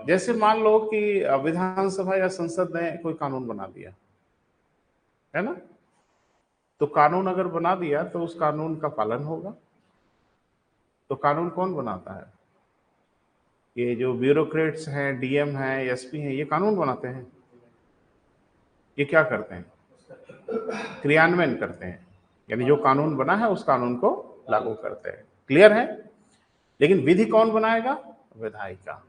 S1: जैसे मान लो कि विधानसभा या संसद ने कोई कानून बना दिया, है ना। तो कानून अगर बना दिया तो उस कानून का पालन होगा। तो कानून कौन बनाता है? ये जो ब्यूरोक्रेट्स हैं, डीएम हैं, एसपी हैं, ये कानून बनाते हैं। ये क्या करते हैं? क्रियान्वयन करते हैं, यानी जो कानून बना है उस कानून को लागू करते हैं। क्लियर है? लेकिन विधि कौन बनाएगा? विधायिका।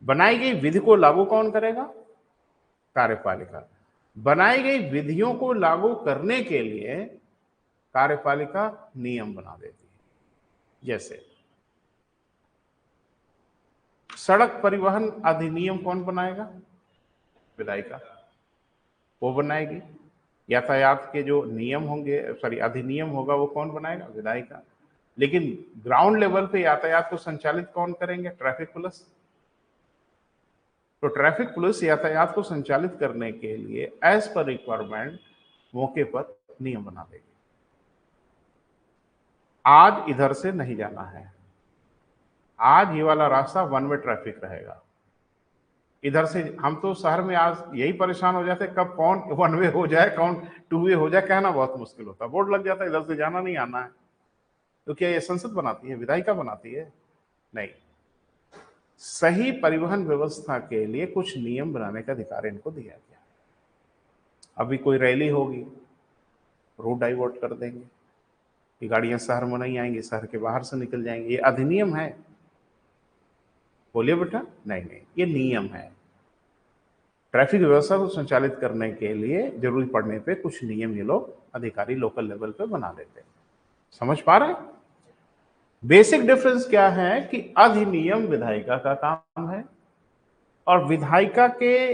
S1: बनाई गई विधि को लागू कौन करेगा? कार्यपालिका। बनाई गई विधियों को लागू करने के लिए कार्यपालिका नियम बना देती है। जैसे सड़क परिवहन अधिनियम कौन बनाएगा? विधायिका, वो बनाएगी। यातायात के जो नियम होंगे, सॉरी अधिनियम होगा, वो कौन बनाएगा? विधायिका। लेकिन ग्राउंड लेवल पे यातायात को संचालित कौन करेंगे? Traffic police. तो ट्रैफिक पुलिस यातायात को संचालित करने के लिए एज पर रिक्वायरमेंट मौके पर नियम बना देगी। आज इधर से नहीं जाना है, आज ये वाला रास्ता वन वे ट्रैफिक रहेगा, इधर से हम तो शहर में आज यही परेशान हो जाते कब कौन वन वे हो जाए, कौन टू वे हो जाए, कहना बहुत मुश्किल होता है। बोर्ड लग जाता है इधर से जाना नहीं आना है। तो क्या ये संसद बनाती है, विधायिका बनाती है? नहीं। सही परिवहन व्यवस्था के लिए कुछ नियम बनाने का अधिकार इनको दिया गया। अभी कोई रैली होगी, रोड डाइवर्ट कर देंगे, ये गाड़ियां शहर में नहीं आएंगी, शहर के बाहर से निकल जाएंगे। ये अधिनियम है। बोलिए बेटा। नहीं नहीं, ये नियम है। ट्रैफिक व्यवस्था को संचालित करने के लिए जरूरी पड़ने पे कुछ नियम ये लोग अधिकारी लोकल लेवल पे बना देते हैं। समझ पा रहे हैं? बेसिक डिफरेंस क्या है कि अधिनियम विधायिका का काम है और विधायिका के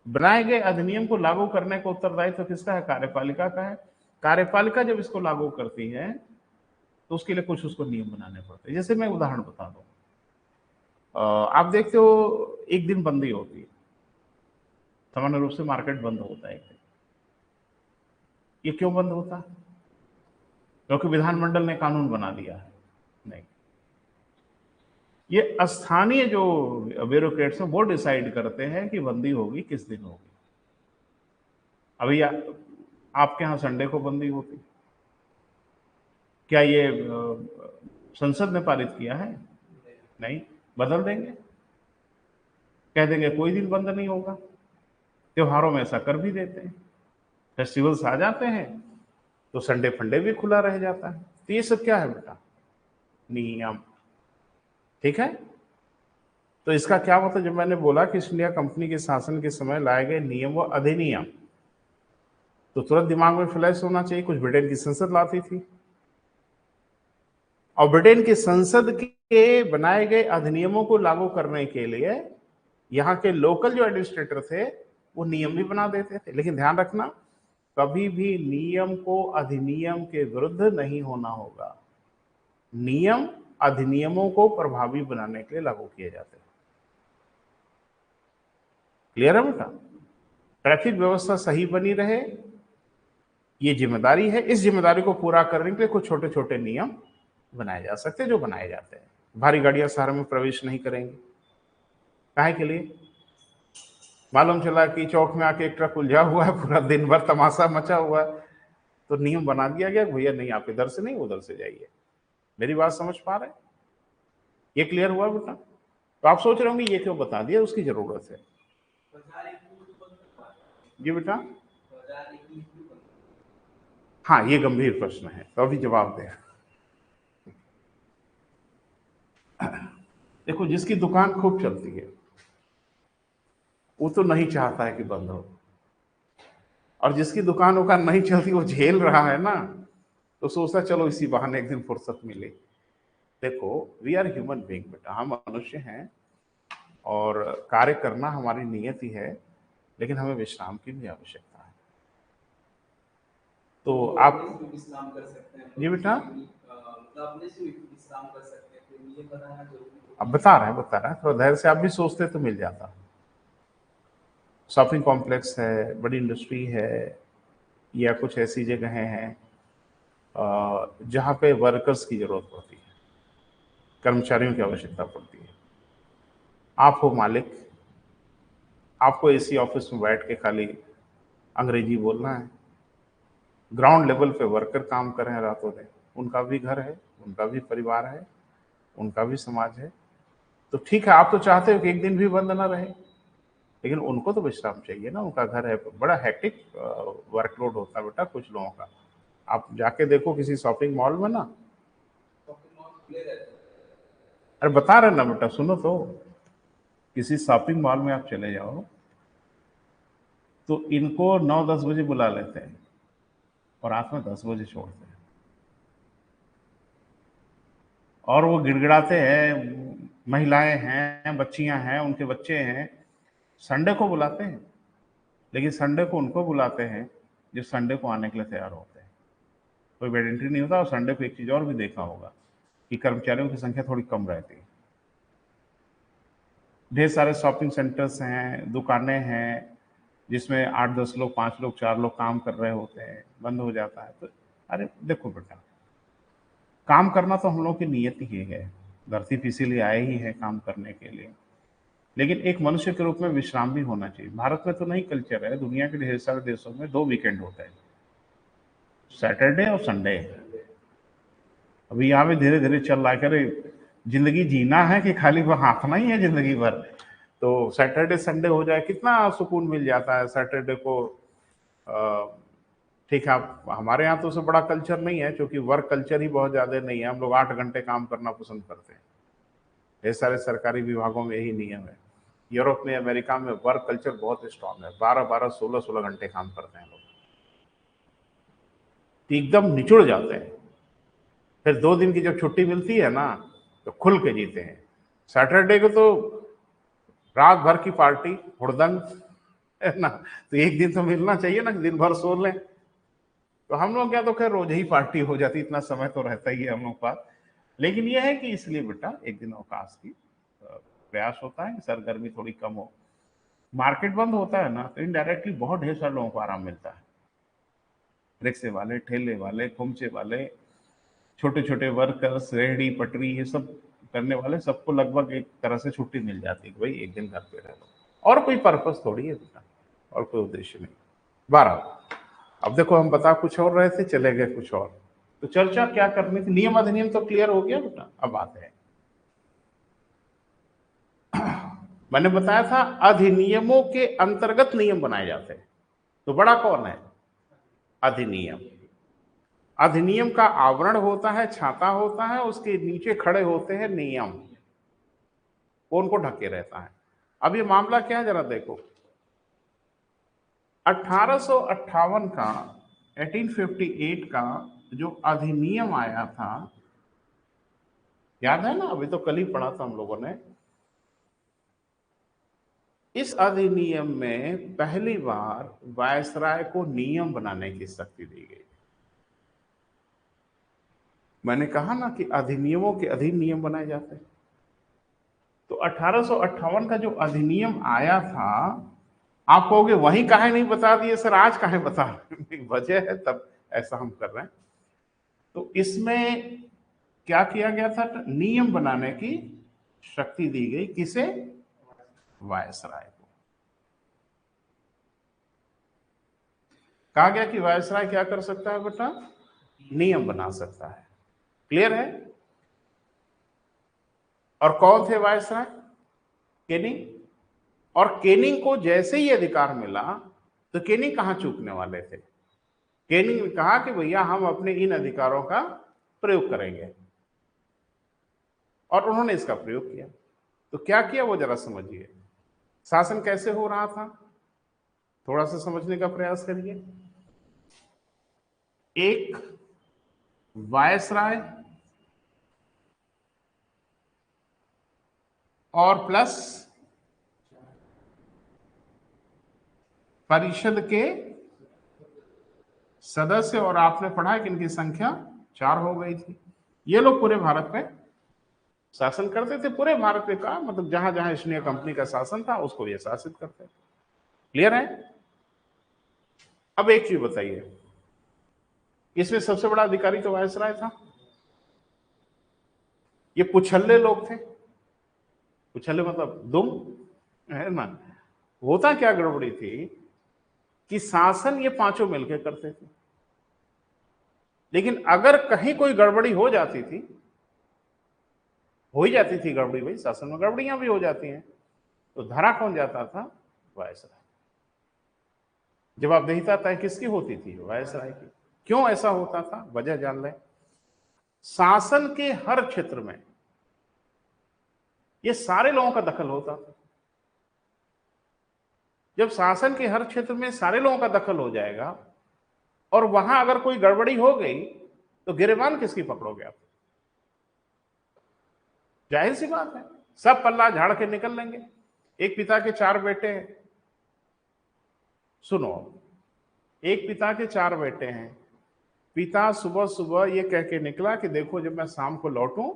S1: बनाए गए अधिनियम को लागू करने का उत्तरदायित्व किसका है? कार्यपालिका का है। कार्यपालिका जब इसको लागू करती है तो उसके लिए कुछ उसको नियम बनाने पड़ते हैं। जैसे मैं उदाहरण बता दूं, आप देखते हो एक दिन बंदी होती है, सामान्य रूप से मार्केट बंद होता है एक दिन। ये क्यों बंद होता है? क्योंकि विधानमंडल ने कानून बना दिया है? नहीं, ये स्थानीय जो ब्यूरोक्रेट्स हैं वो डिसाइड करते हैं कि बंदी होगी किस दिन होगी। अभी आपके यहाँ संडे को बंदी होती, क्या ये संसद ने पारित किया है? नहीं। बदल देंगे, कह देंगे कोई दिन बंद नहीं होगा। त्योहारों में ऐसा कर भी देते हैं, फेस्टिवल्स आ जाते हैं तो संडे फंडे भी खुला रह जाता है। तो ये सब क्या है बेटा? नियम। ठीक है। तो इसका क्या मतलब, जब मैंने बोला कि ईस्ट इंडिया कंपनी के शासन के समय लाए गए नियम व अधिनियम, तो तुरंत दिमाग में फ्लैश होना चाहिए कुछ ब्रिटेन की संसद लाती थी, और ब्रिटेन की संसद के बनाए गए अधिनियमों को लागू करने के लिए यहाँ के लोकल जो एडमिनिस्ट्रेटर थे वो नियम भी बना देते थे। लेकिन ध्यान रखना, कभी भी नियम को अधिनियम के विरुद्ध नहीं होना होगा। नियम अधिनियमों को प्रभावी बनाने के लिए लागू किए जाते हैं। क्लियर है बेटा? ट्रैफिक व्यवस्था सही बनी रहे, ये जिम्मेदारी है। इस जिम्मेदारी को पूरा करने के लिए कुछ छोटे छोटे नियम बनाए जा सकते हैं, जो बनाए जाते हैं। भारी गाड़ियां शहर में प्रवेश नहीं करेंगी। काहे के लिए? मालूम चला कि चौक में आके एक ट्रक उलझा हुआ है, पूरा दिन भर तमाशा मचा हुआ है, तो नियम बना दिया गया, भैया नहीं, आप इधर से नहीं उधर से जाइए। मेरी बात समझ पा रहे हैं? ये क्लियर हुआ बेटा? तो आप सोच रहे होंगे ये क्यों बता दिया, उसकी जरूरत है। जी बेटा। हाँ, ये गंभीर प्रश्न है, तो अभी जवाब दें। देखो, जिसकी दुकान खूब चलती है वो तो नहीं चाहता है कि बंद हो, और जिसकी दुकान उकान नहीं चलती वो झेल रहा है ना, तो सोचता चलो इसी बहाने एक दिन फुर्सत मिले। देखो, वी आर ह्यूमन बीइंग बेटा, हम मनुष्य हैं और कार्य करना हमारी नियति है, लेकिन हमें विश्राम की भी आवश्यकता है। तो आप विश्राम कर सकते हैं। जी बेटा। विश्राम कर सकते हैं, तो ये बताना जरूरी है। अब बता रहे हैं, थोड़ा धैर्य से आप भी सोचते तो मिल जाता। शॉपिंग कॉम्प्लेक्स है, बड़ी इंडस्ट्री है, या कुछ ऐसी जगहें हैं जहाँ पे वर्कर्स की जरूरत पड़ती है, कर्मचारियों की आवश्यकता पड़ती है। आप हो मालिक, आपको एसी ऑफिस में बैठ के खाली अंग्रेजी बोलना है। ग्राउंड लेवल पे वर्कर काम कर रहे हैं रातों दिन, उनका भी घर है, उनका भी परिवार है, उनका भी समाज है। तो ठीक है, आप तो चाहते हो कि एक दिन भी बंद ना रहे, लेकिन उनको तो विश्राम चाहिए ना, उनका घर है। बड़ा हेक्टिक वर्कलोड होता है बेटा कुछ लोगों का। आप जाके देखो किसी शॉपिंग मॉल में ना, अरे बता रहे ना बेटा, सुनो तो, किसी शॉपिंग मॉल में आप चले जाओ तो इनको 9-10 बजे बुला लेते हैं और रात में 10 बजे छोड़ते हैं, और वो गिड़गिड़ाते हैं। महिलाएं हैं, बच्चियां हैं, उनके बच्चे हैं, संडे को बुलाते हैं, लेकिन संडे को उनको बुलाते हैं जो संडे को आने के लिए तैयार होते हैं। कोई बेड एंट्री नहीं होता। और संडे को एक चीज़ और भी देखा होगा कि कर्मचारियों की संख्या थोड़ी कम रहती है। ढेर सारे शॉपिंग सेंटर्स हैं, दुकानें हैं, जिसमें 8-10 लोग, 5 लोग, 4 लोग काम कर रहे होते हैं, बंद हो जाता है। तो अरे देखो बेटा, काम करना तो हम लोग की नियत ही है, धरती पे इसीलिए आए ही है काम करने के लिए। लेकिन एक मनुष्य के रूप में विश्राम भी होना चाहिए। भारत में तो नहीं कल्चर है, दुनिया के ढेर सारे देशों में 2 वीकेंड होता है, सैटरडे और संडे। अभी यहाँ भी धीरे धीरे चल रहा है, अरे जिंदगी जीना है कि खाली वह हाँफना ही है जिंदगी भर। तो सैटरडे संडे हो जाए, कितना सुकून मिल जाता है सैटरडे को। ठीक है, हमारे यहाँ तो उससे बड़ा कल्चर नहीं है, क्योंकि वर्क कल्चर ही बहुत ज्यादा नहीं है। हम लोग 8 घंटे काम करना पसंद करते हैं, ढेर सारे सरकारी विभागों में यही नियम है। यूरोप में, अमेरिका में वर्क कल्चर बहुत स्ट्रांग है, 12-12, 16-16 घंटे काम करते हैं लोग, तो एकदम निचुड़ जाते हैं। फिर 2 दिन की जब छुट्टी मिलती है ना, तो खुल के जीते हैं। सैटरडे को तो रात भर की पार्टी, हुड़दंग, है ना, तो एक दिन तो मिलना चाहिए ना, दिन भर सो लें। तो हम लोग क्या, तो खैर रोज ही पार्टी हो जाती, इतना समय तो रहता ही है हम लोग पास। लेकिन यह है कि इसलिए बेटा एक दिन अवकाश की प्रयास होता है कि सरगर्मी थोड़ी कम हो। मार्केट बंद होता है ना, तो इनडायरेक्टली बहुत ढेर सारे लोगों को आराम मिलता है। रिक्शे वाले, ठेले वाले, खोमचे वाले, छोटे छोटे वर्कर्स, रेहड़ी पटरी, ये सब करने वाले, सबको लगभग एक तरह से छुट्टी मिल जाती है कि भाई एक दिन घर पे रह लो। और कोई पर्पस थोड़ी है बेटा, और कोई उद्देश्य नहीं। 12। अब देखो, हम बता कुछ और रहे थे, चले गए कुछ और। तो चर्चा क्या करनी थी? नियम अधिनियम तो क्लियर हो गया बेटा। अब आते हैं, मैंने बताया था अधिनियमों के अंतर्गत नियम बनाए जाते हैं। तो बड़ा कौन है? अधिनियम। अधिनियम का आवरण होता है, छाता होता है, उसके नीचे खड़े होते हैं नियम, कौन को ढके रहता है। अब ये मामला क्या है जरा देखो। 1858 का, 1858 का जो अधिनियम आया था, याद है ना? अभी तो कल ही पढ़ा था हम लोगों ने। इस अधिनियम में पहली बार वायसराय को नियम बनाने की शक्ति दी गई। मैंने कहा ना कि अधिनियमों के अधीन नियम बनाए जाते हैं। तो 1858 का जो अधिनियम आया था, आप कहोगे वही काहे नहीं बता दिए सर, आज काहे बता रहे हैं? वजह है, तब ऐसा हम कर रहे हैं। तो इसमें क्या किया गया था? नियम बनाने की शक्ति दी गई, किसे? वायसराय को। कहा गया कि वायसराय क्या कर सकता है बेटा? नियम बना सकता है। क्लियर है? और कौन थे वायसराय? केनिंग। और केनिंग को जैसे ही अधिकार मिला, तो केनिंग कहां चूकने वाले थे? केनिंग ने कहा कि भैया हम अपने इन अधिकारों का प्रयोग करेंगे, और उन्होंने इसका प्रयोग किया। तो क्या किया वो जरा समझिए। शासन कैसे हो रहा था, थोड़ा सा समझने का प्रयास करिए। एक वायसराय और प्लस परिषद के सदस्य, और आपने पढ़ा कि इनकी संख्या 4 हो गई थी। ये लोग पूरे भारत में शासन करते थे। पूरे भारत में का मतलब जहां जहां ईस्ट इंडिया कंपनी का शासन था, उसको ये शासित करते। क्लियर है? अब एक चीज बताइए, इसमें सबसे बड़ा अधिकारी तो वायसराय था। ये पुछल्ले लोग थे। पुछल्ले मतलब दुम, है ना। होता क्या गड़बड़ी थी कि शासन ये पांचों मिलकर करते थे, लेकिन अगर कहीं कोई गड़बड़ी हो जाती थी, हो ही जाती थी गड़बड़ी, भाई शासन में गड़बड़ियां भी हो जाती हैं, तो धरा कौन जाता था? वायसराय। जवाबदेहिता तय किसकी होती थी? वायसराय की। क्यों ऐसा होता था? वजह जान लें। शासन के हर क्षेत्र में ये सारे लोगों का दखल होता था। जब शासन के हर क्षेत्र में सारे लोगों का दखल हो जाएगा, और वहां अगर कोई गड़बड़ी हो गई, तो गिरेबान किसकी पकड़ोगे आप? जाहिर सी बात है, सब पल्ला झाड़ के निकल लेंगे। एक पिता के 4 बेटे हैं, सुनो, एक पिता के 4 बेटे हैं। पिता सुबह सुबह ये कह के निकला कि देखो, जब मैं शाम को लौटूं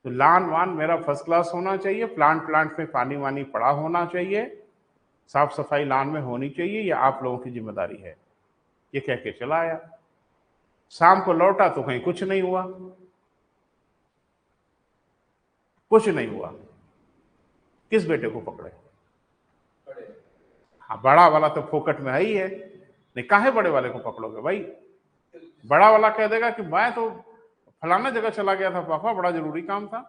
S1: तो लान वान मेरा फर्स्ट क्लास होना चाहिए, प्लांट प्लांट में पानी वानी पड़ा होना चाहिए, साफ सफाई लान में होनी चाहिए, ये आप लोगों की जिम्मेदारी है। ये कह के चला आया। शाम को लौटा तो कहीं कुछ नहीं हुआ, कुछ नहीं हुआ। किस बेटे को पकड़े? हाँ, बड़ा वाला तो फोकट में है ही है, नहीं काहे बड़े वाले को पकड़ोगे भाई? बड़ा वाला कह देगा कि मैं तो फलाना जगह चला गया था पापा, बड़ा जरूरी काम था,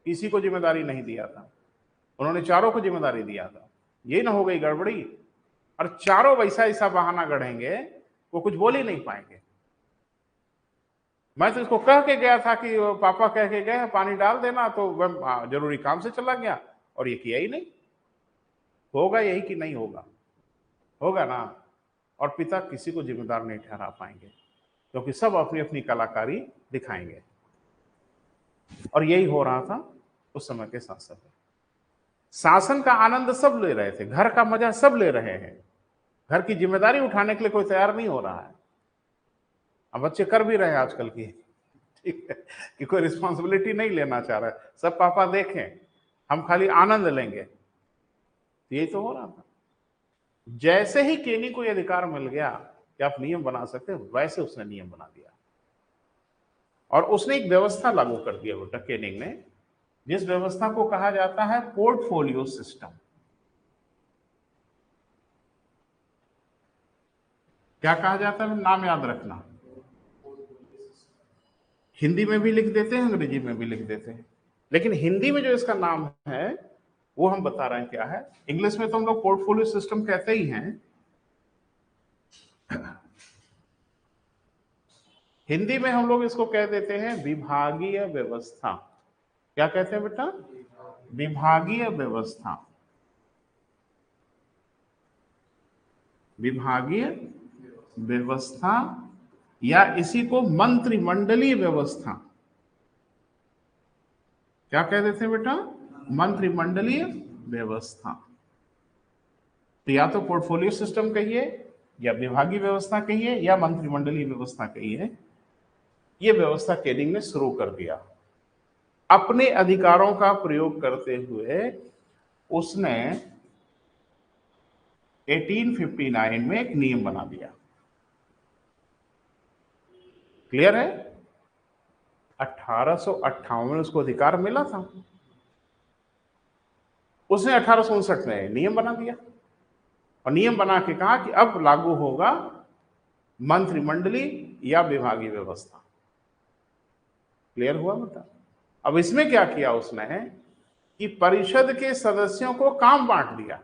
S1: किसी को जिम्मेदारी नहीं दिया था, उन्होंने चारों को जिम्मेदारी दिया था, ये ना हो गई गड़बड़ी। और चारों वैसा ऐसा बहाना गढ़ेंगे, वो कुछ बोल ही नहीं पाएंगे। मैं तो इसको कह के गया था कि पापा कह के गए पानी डाल देना, तो वह जरूरी काम से चला गया और ये किया ही नहीं। होगा यही कि नहीं होगा? होगा ना। और पिता किसी को जिम्मेदार नहीं ठहरा पाएंगे, क्योंकि सब अपनी अपनी कलाकारी दिखाएंगे। और यही हो रहा था उस समय के शासन में। शासन का आनंद सब ले रहे थे, घर का मजा सब ले रहे हैं, घर की जिम्मेदारी उठाने के लिए कोई तैयार नहीं हो रहा है। अब बच्चे कर भी रहे हैं आजकल की, ठीक है, कि कोई रिस्पॉन्सिबिलिटी नहीं लेना चाह रहा है, सब पापा देखें, हम खाली आनंद लेंगे। यही तो हो रहा था। जैसे ही केनी को यह अधिकार मिल गया कि आप नियम बना सकते हैं, वैसे उसने नियम बना दिया और उसने एक व्यवस्था लागू कर दिया बेटा केनिंग ने, जिस व्यवस्था को कहा जाता है पोर्टफोलियो सिस्टम। क्या कहा जाता है? नाम याद रखना, हिंदी में भी लिख देते हैं, अंग्रेजी में भी लिख देते हैं, लेकिन हिंदी में जो इसका नाम है वो हम बता रहे हैं क्या है। इंग्लिश में तो हम लोग पोर्टफोलियो सिस्टम कहते ही हैं, हिंदी में हम लोग इसको कह देते हैं विभागीय व्यवस्था। क्या कहते हैं बेटा? विभागीय व्यवस्था। विभागीय व्यवस्था या इसी को मंत्रिमंडलीय व्यवस्था। क्या कह देते हैं बेटा? मंत्रिमंडलीय व्यवस्था। तो या तो पोर्टफोलियो सिस्टम कहिए, या विभागीय व्यवस्था कहिए, या मंत्रिमंडलीय व्यवस्था कहिए। यह व्यवस्था केनिंग ने शुरू कर दिया। अपने अधिकारों का प्रयोग करते हुए उसने 1859 में एक नियम बना दिया। क्लियर है? 1858 में उसको अधिकार मिला था, उसने 1859 में नियम बना दिया और नियम बना के कहा कि अब लागू होगा मंत्रिमंडलीय या विभागीय व्यवस्था। क्लियर हुआ बेटा? अब इसमें क्या किया उसने कि परिषद के सदस्यों को काम बांट दिया।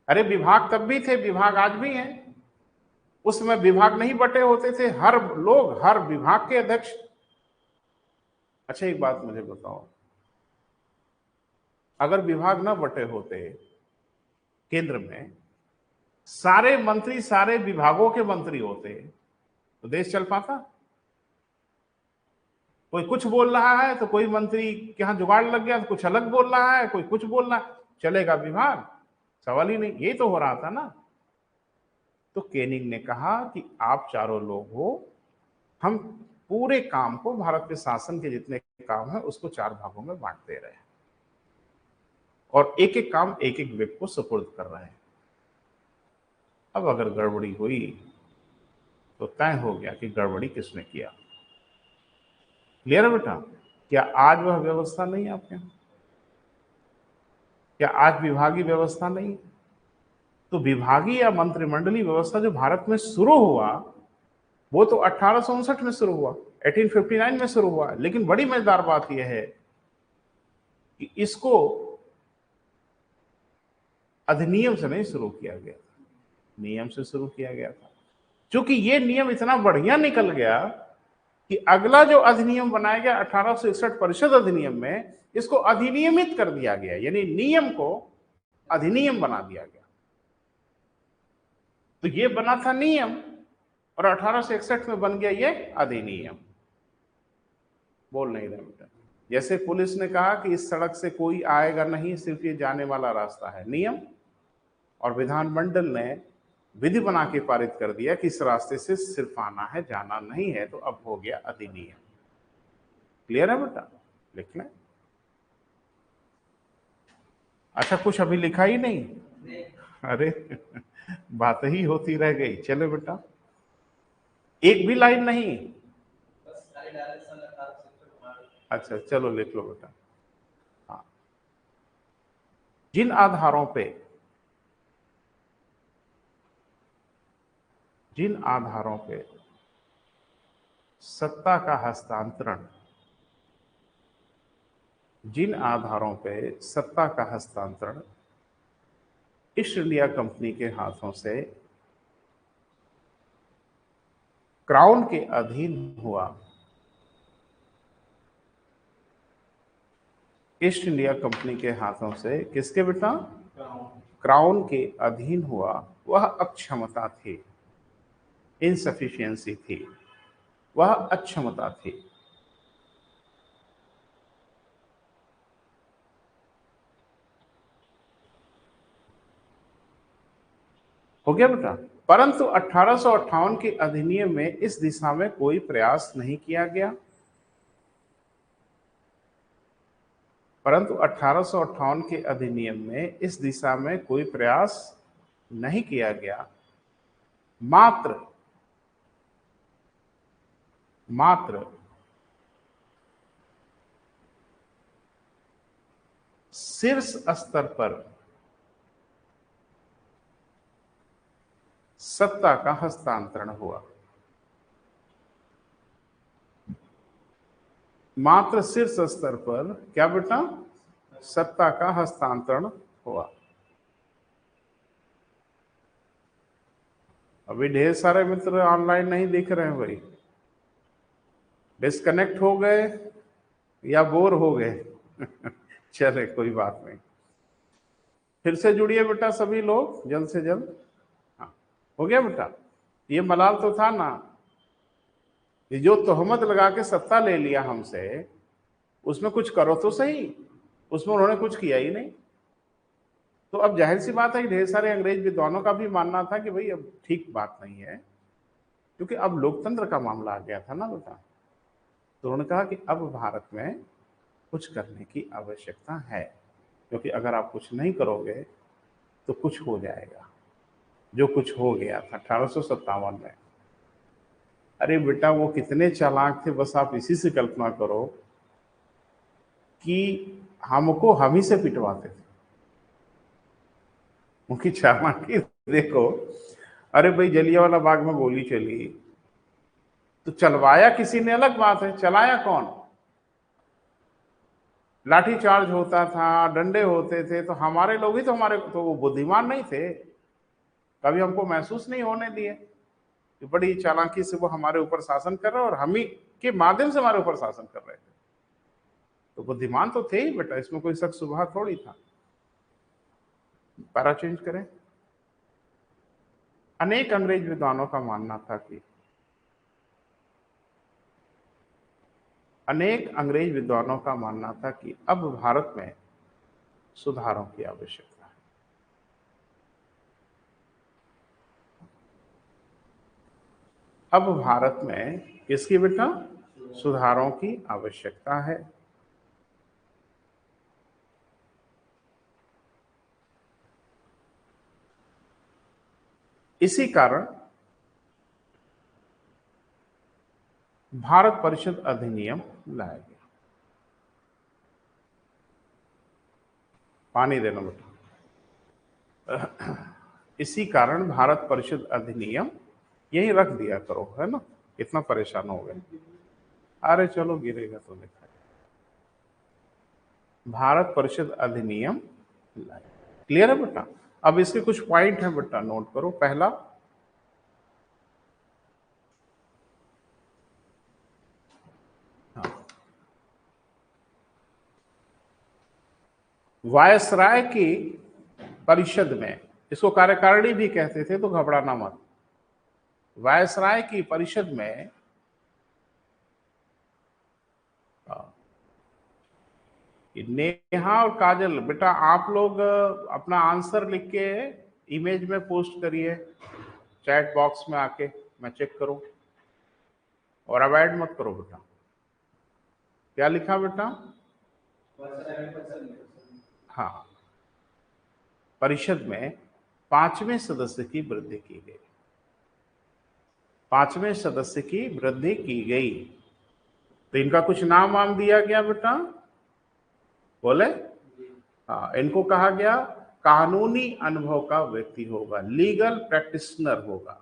S1: अरे विभाग तब भी थे, विभाग आज भी हैं, उस समय विभाग नहीं बटे होते थे, हर लोग हर विभाग के अध्यक्ष। अच्छा एक बात मुझे बताओ, अगर विभाग ना बटे होते केंद्र में, सारे मंत्री सारे विभागों के मंत्री होते, तो देश चल पाता? कोई कुछ बोल रहा है तो कोई मंत्री के यहां जुगाड़ लग गया तो कुछ अलग बोल रहा है, कोई कुछ बोल रहा है, चलेगा विभाग? सवाल ही नहीं। ये तो हो रहा था ना। तो केनिंग ने कहा कि आप चारों लोग हो, हम पूरे काम को, भारत के शासन के जितने काम है उसको 4 भागों में बांट दे रहे हैं और एक एक काम एक एक व्यक्ति को सुपुर्द कर रहे हैं। अब अगर गड़बड़ी हुई तो तय हो गया कि गड़बड़ी किसने किया। क्लियर है बेटा? क्या आज वह व्यवस्था नहीं है आपके यहां? क्या आज विभागीय व्यवस्था नहीं? तो विभागीय या मंत्रिमंडलीय व्यवस्था जो भारत में शुरू हुआ वो तो 1859 में शुरू हुआ, 1859 में शुरू हुआ। लेकिन बड़ी मजेदार बात यह है कि इसको अधिनियम से नहीं शुरू किया गया था, नियम से शुरू किया गया था। क्योंकि ये नियम इतना बढ़िया निकल गया कि अगला जो अधिनियम बनाया गया 1861 परिषद अधिनियम में, इसको अधिनियमित कर दिया गया, यानी नियम को अधिनियम बना दिया गया। तो ये बना था नियम और 1861 में बन गया ये अधिनियम। बोल नहीं रहे बेटा? जैसे पुलिस ने कहा कि इस सड़क से कोई आएगा नहीं, सिर्फ ये जाने वाला रास्ता है, नियम, और विधानमंडल ने विधि बना के पारित कर दिया कि इस रास्ते से सिर्फ आना है, जाना नहीं है, तो अब हो गया अधिनियम। क्लियर है बेटा? लिख लें। अच्छा कुछ अभी लिखा ही नहीं? अरे बात ही होती रह गई। चलो बेटा, एक भी लाइन नहीं? अच्छा चलो लिख लो बेटा। हाँ, जिन आधारों पे सत्ता का हस्तांतरण ईस्ट इंडिया कंपनी के हाथों से क्राउन के अधीन हुआ, ईस्ट इंडिया कंपनी के हाथों से किसके बेटा? क्राउन के अधीन हुआ, वह अक्षमता थी, इनसफिशियंसी थी, वह अक्षमता थी। हो गया बेटा? परंतु 1858 के अधिनियम में इस दिशा में कोई प्रयास नहीं किया गया। परंतु 1858 के अधिनियम में इस दिशा में कोई प्रयास नहीं किया गया। मात्र शीर्ष स्तर पर सत्ता का हस्तांतरण हुआ। मात्र शीर्ष स्तर पर क्या बेटा? सत्ता का हस्तांतरण हुआ। अभी ढेर सारे मित्र ऑनलाइन नहीं दिख रहे हैं भाई, डिस्कनेक्ट हो गए या बोर हो गए? चले कोई बात नहीं, फिर से जुड़िए बेटा सभी लोग जल्द से जल्द। हाँ, हो गया बेटा? ये मलाल तो था ना, ये जो तोहमत लगा के सत्ता ले लिया हमसे, उसमें कुछ करो तो सही, उसमें उन्होंने कुछ किया ही नहीं। तो अब जाहिर सी बात है कि ढेर सारे अंग्रेज विद्वानों का भी मानना था कि भाई अब ठीक बात नहीं है, क्योंकि अब लोकतंत्र का मामला आ गया था ना बेटा। तो उन्होंने कहा कि अब भारत में कुछ करने की आवश्यकता है, क्योंकि अगर आप कुछ नहीं करोगे तो कुछ हो जाएगा, जो कुछ हो गया था 1857 में। अरे बेटा वो कितने चालाक थे, बस आप इसी से कल्पना करो कि हमको हम ही से पिटवाते थे। उनकी चालाकी देखो। अरे भाई जलियांवाला बाग में गोली चली तो चलवाया किसी ने अलग बात है, चलाया कौन? लाठी चार्ज होता था, डंडे होते थे, तो हमारे लोग ही तो तो वो बुद्धिमान नहीं थे, कभी हमको महसूस नहीं होने दिए कि बड़ी चालाकी से वो हमारे ऊपर शासन कर रहे हैं और हम ही के माध्यम से हमारे ऊपर शासन कर रहे थे। तो बुद्धिमान तो थे ही बेटा, इसमें कोई शक शुबहा थोड़ी था। पैरा चेंज करें। अनेक अंग्रेज विद्वानों का मानना था कि अब भारत में सुधारों की आवश्यकता है। अब भारत में किसकी बेटा? सुधारों की आवश्यकता है। इसी कारण भारत परिषद अधिनियम लाया गया। पानी देना बेटा। इसी कारण भारत परिषद अधिनियम, यही रख दिया करो, है ना, इतना परेशान हो गए। अरे चलो गिरेगा तो देखा। भारत परिषद अधिनियम लाया। क्लियर है बेटा? अब इसके कुछ पॉइंट है बेटा, नोट करो। पहला, वायसराय की परिषद में, इसको कार्यकारिणी भी कहते थे, तो घबराना मत। वायसराय की परिषद में नेहा और काजल, बेटा आप लोग अपना आंसर लिख के इमेज में पोस्ट करिए चैट बॉक्स में आके, मैं चेक करूं, और अवॉइड मत करो बेटा। क्या लिखा बेटा? हाँ, परिषद में 5वें सदस्य की वृद्धि की गई। 5वें सदस्य की वृद्धि की गई, तो इनका कुछ नाम वाम दिया गया बेटा? बोले? हाँ, इनको कहा गया कानूनी अनुभव का व्यक्ति होगा, लीगल प्रैक्टिशनर होगा,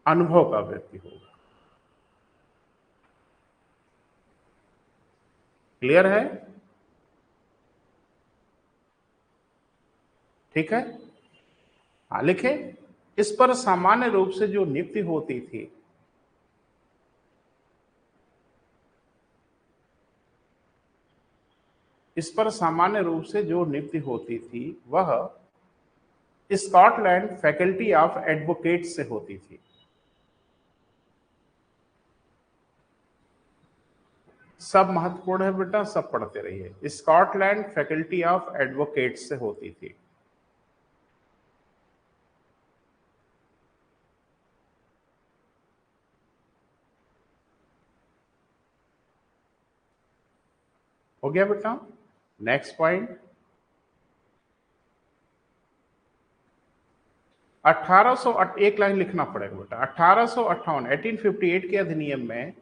S1: अनुभव का व्यक्ति होगा। क्लियर है? ठीक है, हाँ लिखे। इस पर सामान्य रूप से जो नियुक्ति होती थी, इस पर सामान्य रूप से जो नियुक्ति होती थी वह स्कॉटलैंड फैकल्टी ऑफ एडवोकेट से होती थी। सब महत्वपूर्ण है बेटा, सब पढ़ते रहिए। स्कॉटलैंड फैकल्टी ऑफ एडवोकेट से होती थी। हो गया बेटा? नेक्स्ट पॉइंट, 1800, एक लाइन लिखना पड़ेगा बेटा। 1858 1858 के अधिनियम में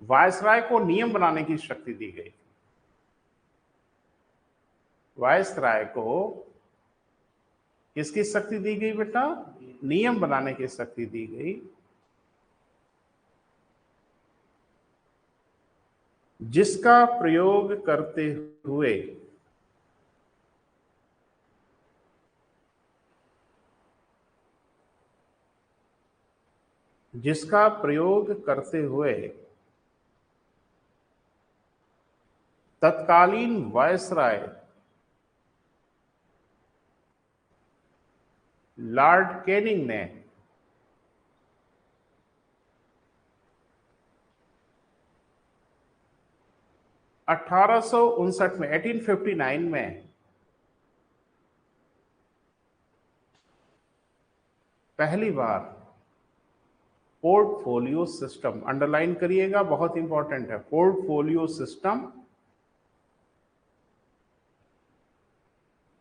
S1: वायसराय को नियम बनाने की शक्ति दी गई। वायसराय को किसकी शक्ति दी गई बेटा? नियम बनाने की शक्ति दी गई, जिसका प्रयोग करते हुए तत्कालीन वायसराय लॉर्ड कैनिंग ने में 1859 में पहली बार पोर्टफोलियो सिस्टम, अंडरलाइन करिएगा, बहुत इंपॉर्टेंट है, पोर्टफोलियो सिस्टम,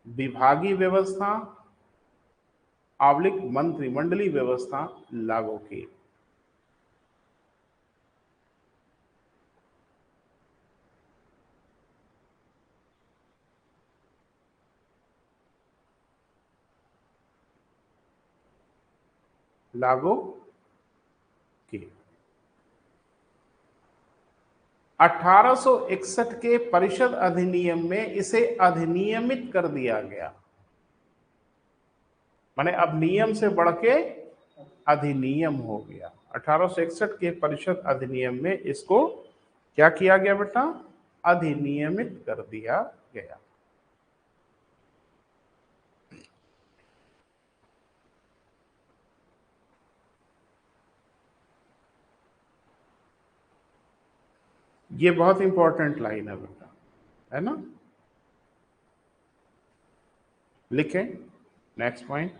S1: विभागीय व्यवस्था / मंत्रिमंडलीय व्यवस्था लागू की। लागू की। 1861 के परिषद अधिनियम में इसे अधिनियमित कर दिया गया, माने अब नियम से बढ़ के अधिनियम हो गया। 1861 के परिषद अधिनियम में इसको क्या किया गया बेटा? अधिनियमित कर दिया गया। ये बहुत इंपॉर्टेंट लाइन है बेटा, है ना? लिखें नेक्स्ट पॉइंट,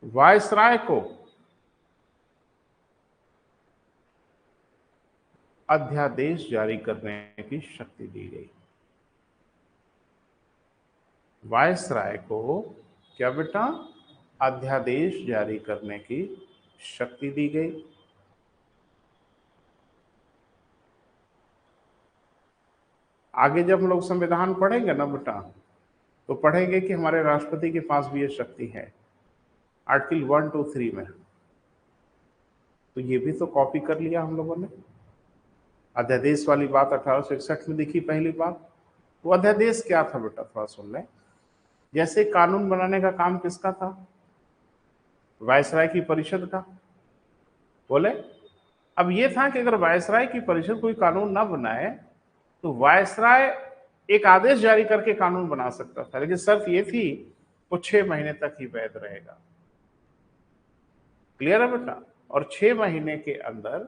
S1: वायसराय को अध्यादेश जारी करने की शक्ति दी गई। वायसराय को क्या बेटा? अध्यादेश जारी करने की शक्ति दी गई। आगे जब हम लोग संविधान पढ़ेंगे ना बेटा, तो पढ़ेंगे कि हमारे राष्ट्रपति के पास भी ये शक्ति है, आर्टिकल 1, 2, 3 में। तो ये भी तो कॉपी कर लिया हम लोगों ने। अध्यादेश वाली बात 1861 में दिखी पहली बात। वो अध्यादेश क्या था बेटा, थोड़ा सुन लें। जैसे कानून बनाने का काम किसका था? वायसराय की परिषद का। बोले, अब ये था कि अगर वायसराय की परिषद कोई कानून ना बनाए तो वायसराय एक आदेश जारी करके कानून बना सकता था, लेकिन शर्त ये थी वो 6 महीने तक ही वैध रहेगा। क्लियर है बेटा? और 6 महीने के अंदर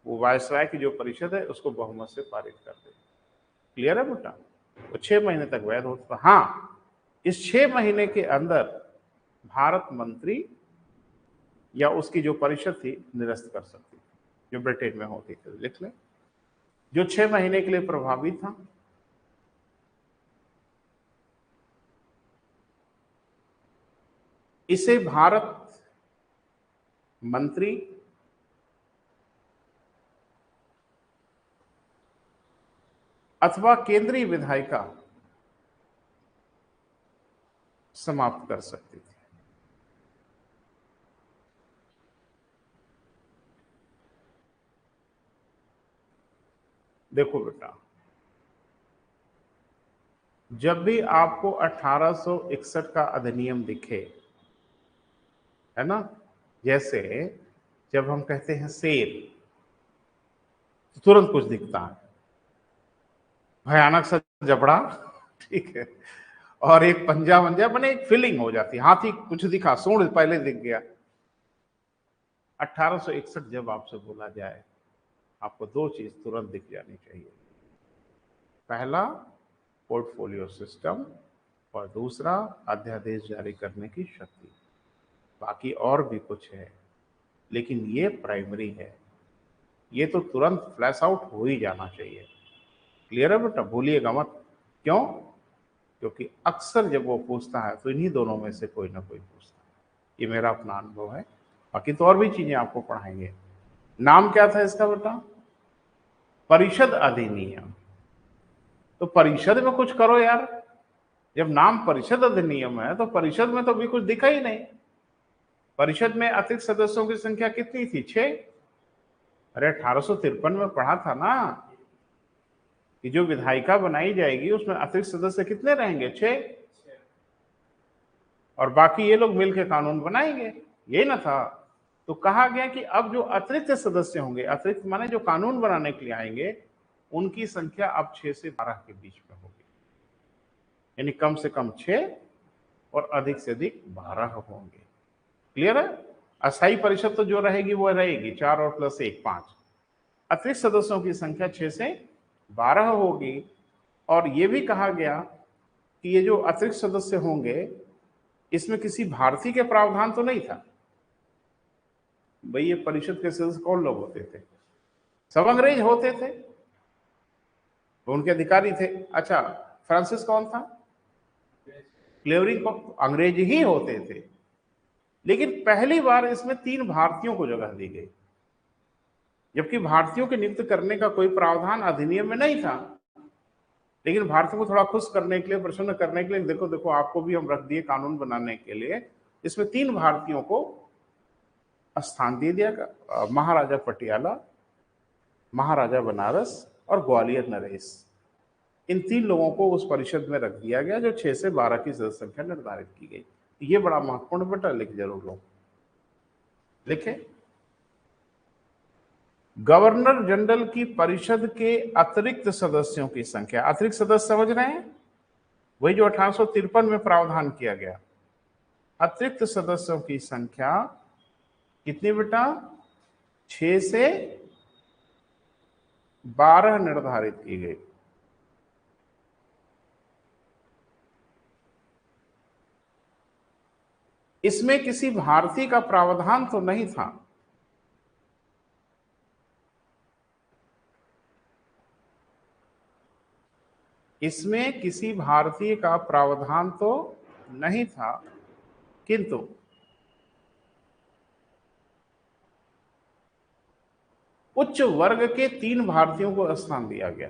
S1: वो वायसराय की जो परिषद है उसको बहुमत से पारित कर दे। क्लियर है बेटा? वो 6 महीने तक वैध होता। हाँ, इस 6 महीने के अंदर भारत मंत्री या उसकी जो परिषद थी निरस्त कर सकती थी, जो ब्रिटेन में होती थी। लिख लें, जो 6 महीने के लिए प्रभावी था। इसे भारत मंत्री अथवा केंद्रीय विधायिका समाप्त कर सकती थी। देखो बेटा, जब भी आपको 1861 का अधिनियम दिखे, है ना, जैसे जब हम कहते हैं शेर, तो तुरंत कुछ दिखता है, भयानक सा जबड़ा, ठीक है, और एक पंजा वंजा, मैंने एक फीलिंग हो जाती है, हाथी कुछ दिखा, सूंड पहले दिख गया। 1861 जब आपसे बोला जाए, आपको दो चीज तुरंत दिख जानी चाहिए। पहला, पोर्टफोलियो सिस्टम, और दूसरा, अध्यादेश जारी करने की शक्ति। बाकी और भी कुछ है, लेकिन ये प्राइमरी है, ये तो तुरंत फ्लैश आउट हो ही जाना चाहिए। क्लियर है बेटा, भूलिएगा मत। क्यों? क्योंकि अक्सर जब वो पूछता है तो इन्हीं दोनों में से कोई ना कोई पूछता है। ये मेरा अपना अनुभव है, बाकी तो और भी चीजें आपको पढ़ाएंगे। नाम क्या था इसका बेटा? परिषद अधिनियम। तो परिषद में कुछ करो यार, जब नाम परिषद अधिनियम है तो परिषद में तो भी कुछ दिखा ही नहीं। परिषद में अतिरिक्त सदस्यों की संख्या कितनी थी? 6। अरे 1853 में पढ़ा था ना कि जो विधायिका बनाई जाएगी उसमें अतिरिक्त सदस्य कितने रहेंगे? 6। और बाकी ये लोग मिलकर कानून बनाएंगे, ये ना था। तो कहा गया कि अब जो अतिरिक्त सदस्य होंगे, अतिरिक्त माने जो कानून बनाने के लिए आएंगे, उनकी संख्या अब 6 से 12 के बीच में होगी, यानी कम से कम 6 और अधिक से अधिक 12 होंगे। क्लियर है? अस्थायी परिषद तो जो रहेगी वो रहेगी 4 और प्लस 1 5। अतिरिक्त सदस्यों की संख्या 6 से 12 होगी। और ये भी कहा गया कि ये जो अतिरिक्त सदस्य होंगे, इसमें किसी भारतीय के प्रावधान तो नहीं था। भाई ये परिषद के सदस्य कौन लोग होते थे? सब अंग्रेज होते थे, तो उनके अधिकारी थे। अच्छा, फ्रांसिस कौन था? क्लेवरिंग को अंग्रेज ही होते थे। लेकिन पहली बार इसमें 3 भारतीयों को जगह दी गई, जबकि भारतीयों के नियुक्त करने का कोई प्रावधान अधिनियम में नहीं था। लेकिन भारतीयों को थोड़ा खुश करने के लिए, प्रसन्न करने के लिए, देखो देखो आपको भी हम रख दिए कानून बनाने के लिए, इसमें 3 भारतीयों को स्थान दे दिया। महाराजा पटियाला, महाराजा बनारस और ग्वालियर नरेश। इन 3 लोगों को उस परिषद में रख दिया गया जो 6 से 12 की सदस्य संख्या निर्धारित की गई। ये बड़ा महत्वपूर्ण बेटा, लिख जरूर लो। लिखे, गवर्नर जनरल की परिषद के अतिरिक्त सदस्यों की संख्या, अतिरिक्त सदस्य समझ रहे हैं, वही जो 1853 में प्रावधान किया गया। अतिरिक्त सदस्यों की संख्या कितनी बेटा? 6 से 12 निर्धारित की गई। इसमें किसी भारतीय का प्रावधान तो नहीं था। इसमें किसी भारतीय का प्रावधान तो नहीं था, किंतु उच्च वर्ग के 3 भारतीयों को स्थान दिया गया।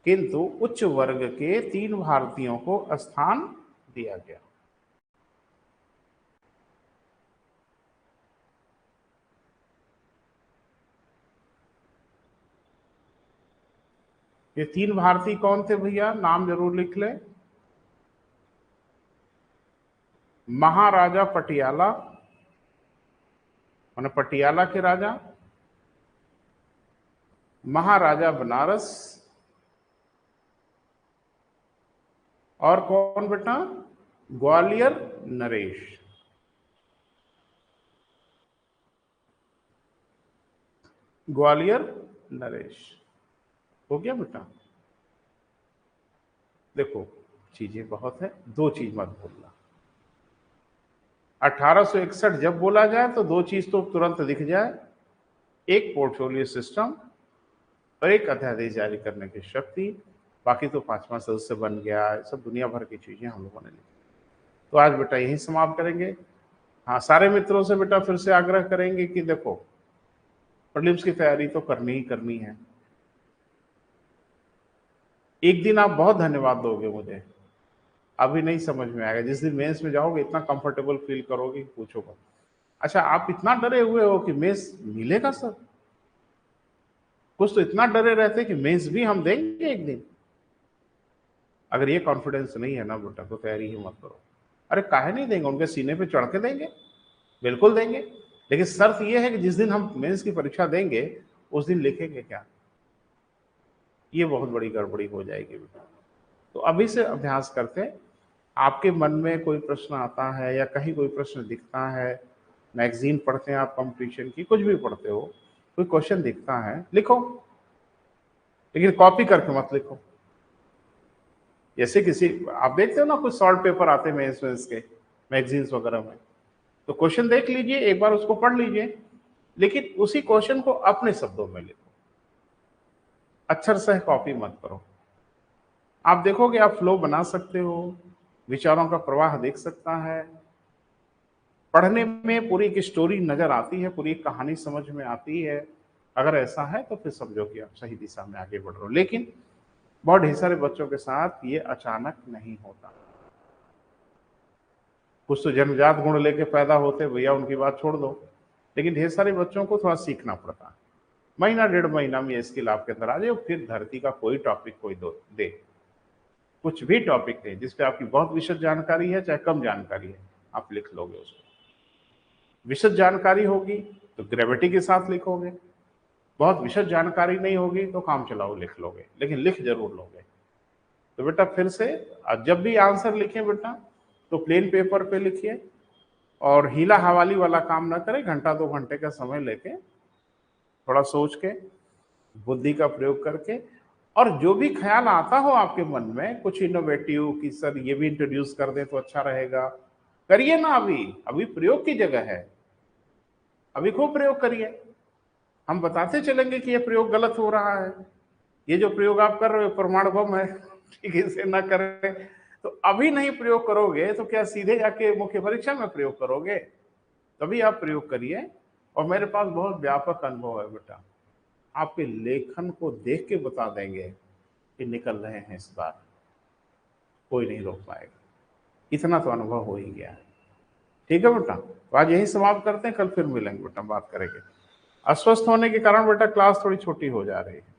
S1: किंतु उच्च वर्ग के 3 भारतीयों को स्थान दिया गया। ये 3 भारतीय कौन थे भैया? नाम जरूर लिख ले। महाराजा पटियाला, माने पटियाला के राजा, महाराजा बनारस, और कौन बेटा? ग्वालियर नरेश। ग्वालियर नरेश हो गया बेटा। देखो चीजें बहुत है, दो चीज मत भूलना। 1861 जब बोला जाए तो दो चीज तो तुरंत दिख जाए, एक पोर्टफोलियो सिस्टम और एक अध्यादेश जारी करने की शक्ति। बाकी तो 5वां सदस्य बन गया, सब दुनिया भर की चीजें हम लोगों ने लिखी। तो आज बेटा यही समाप्त करेंगे। हाँ, सारे मित्रों से बेटा फिर से आग्रह करेंगे कि देखो प्रीलिम्स की तैयारी तो करनी ही करनी है, एक दिन आप बहुत धन्यवाद दोगे मुझे, अभी नहीं समझ में आएगा। जिस दिन मेंस में जाओगे इतना कंफर्टेबल फील करोगे कि पूछो मत। अच्छा, आप इतना डरे हुए हो कि मेंस मिलेगा सर, कुछ तो इतना डरे रहते कि मेंस भी हम देंगे एक दिन। अगर ये कॉन्फिडेंस नहीं है ना बेटा तो तैयारी ही मत करो। अरे काहे नहीं देंगे, उनके सीने पे चढ़ के देंगे, बिल्कुल देंगे। लेकिन शर्त ये है कि जिस दिन हम मेंस की परीक्षा देंगे उस दिन लिखेंगे क्या, ये बहुत बड़ी गड़बड़ी हो जाएगी बेटा। तो अभी से अभ्यास करते हैं। आपके मन में कोई प्रश्न आता है या कहीं कोई प्रश्न दिखता है, मैगजीन पढ़ते हैं आप कंपटीशन की, कुछ भी पढ़ते हो, कोई क्वेश्चन दिखता है लिखो, लेकिन कॉपी करके मत लिखो। जैसे किसी आप देखते हो ना कुछ शॉर्ट पेपर आते हैं मेंस के मैगजीन्स वगैरह में, तो क्वेश्चन देख लीजिए, एक बार उसको पढ़ लीजिए, लेकिन उसी क्वेश्चन को अपने शब्दों में लिखो, अक्षर सह कॉपी मत करो। आप देखोगे आप फ्लो बना सकते हो, विचारों का प्रवाह देख सकता है, पढ़ने में पूरी एक स्टोरी नजर आती है, पूरी एक कहानी समझ में आती है। अगर ऐसा है तो फिर समझो कि आप सही दिशा में आगे बढ़ रहे हो। लेकिन बहुत ढेर सारे बच्चों के साथ ये अचानक नहीं होता। कुछ तो जन्मजात गुण लेके पैदा होते, भैया उनकी बात छोड़ दो, लेकिन ढेर सारे बच्चों को थोड़ा सीखना पड़ता है। महीना डेढ़ महीना में ये स्किल आपके अंदर आ जाए, फिर धरती का कोई टॉपिक कोई दे, कुछ भी टॉपिक है जिसपे आपकी बहुत विशद जानकारी है चाहे कम जानकारी है, आप लिख लोगे उसको। विशद जानकारी होगी तो ग्रेविटी के साथ लिखोगे, बहुत विशद जानकारी नहीं होगी तो काम चलाओ लिख लोगे, लेकिन लिख जरूर लोगे। तो बेटा फिर से जब भी आंसर लिखें बेटा तो प्लेन पेपर पे लिखिए, और हीला हवाली वाला काम ना करें। घंटा 2 घंटे का समय लेके थोड़ा सोच के बुद्धि का प्रयोग करके, और जो भी ख्याल आता हो आपके मन में कुछ इनोवेटिव कि सर ये भी इंट्रोड्यूस कर दें तो अच्छा रहेगा, करिए ना। अभी अभी प्रयोग की जगह है, अभी खूब प्रयोग करिए। हम बताते चलेंगे कि ये प्रयोग गलत हो रहा है, ये जो प्रयोग आप कर रहे हो प्रमाण बम है, ठीक है, इसे ना करें। तो अभी नहीं प्रयोग करोगे तो क्या सीधे जाके मुख्य परीक्षा में प्रयोग करोगे? तभी आप प्रयोग करिए। और मेरे पास बहुत व्यापक अनुभव है बेटा, आपके लेखन को देख के बता देंगे कि निकल रहे हैं इस बार, कोई नहीं रोक पाएगा। इतना तो अनुभव हो ही गया है। ठीक है बेटा, तो आज यही समाप्त करते हैं, कल फिर मिलेंगे बेटा, बात करेंगे। अस्वस्थ होने के कारण बेटा क्लास थोड़ी छोटी हो जा रही है।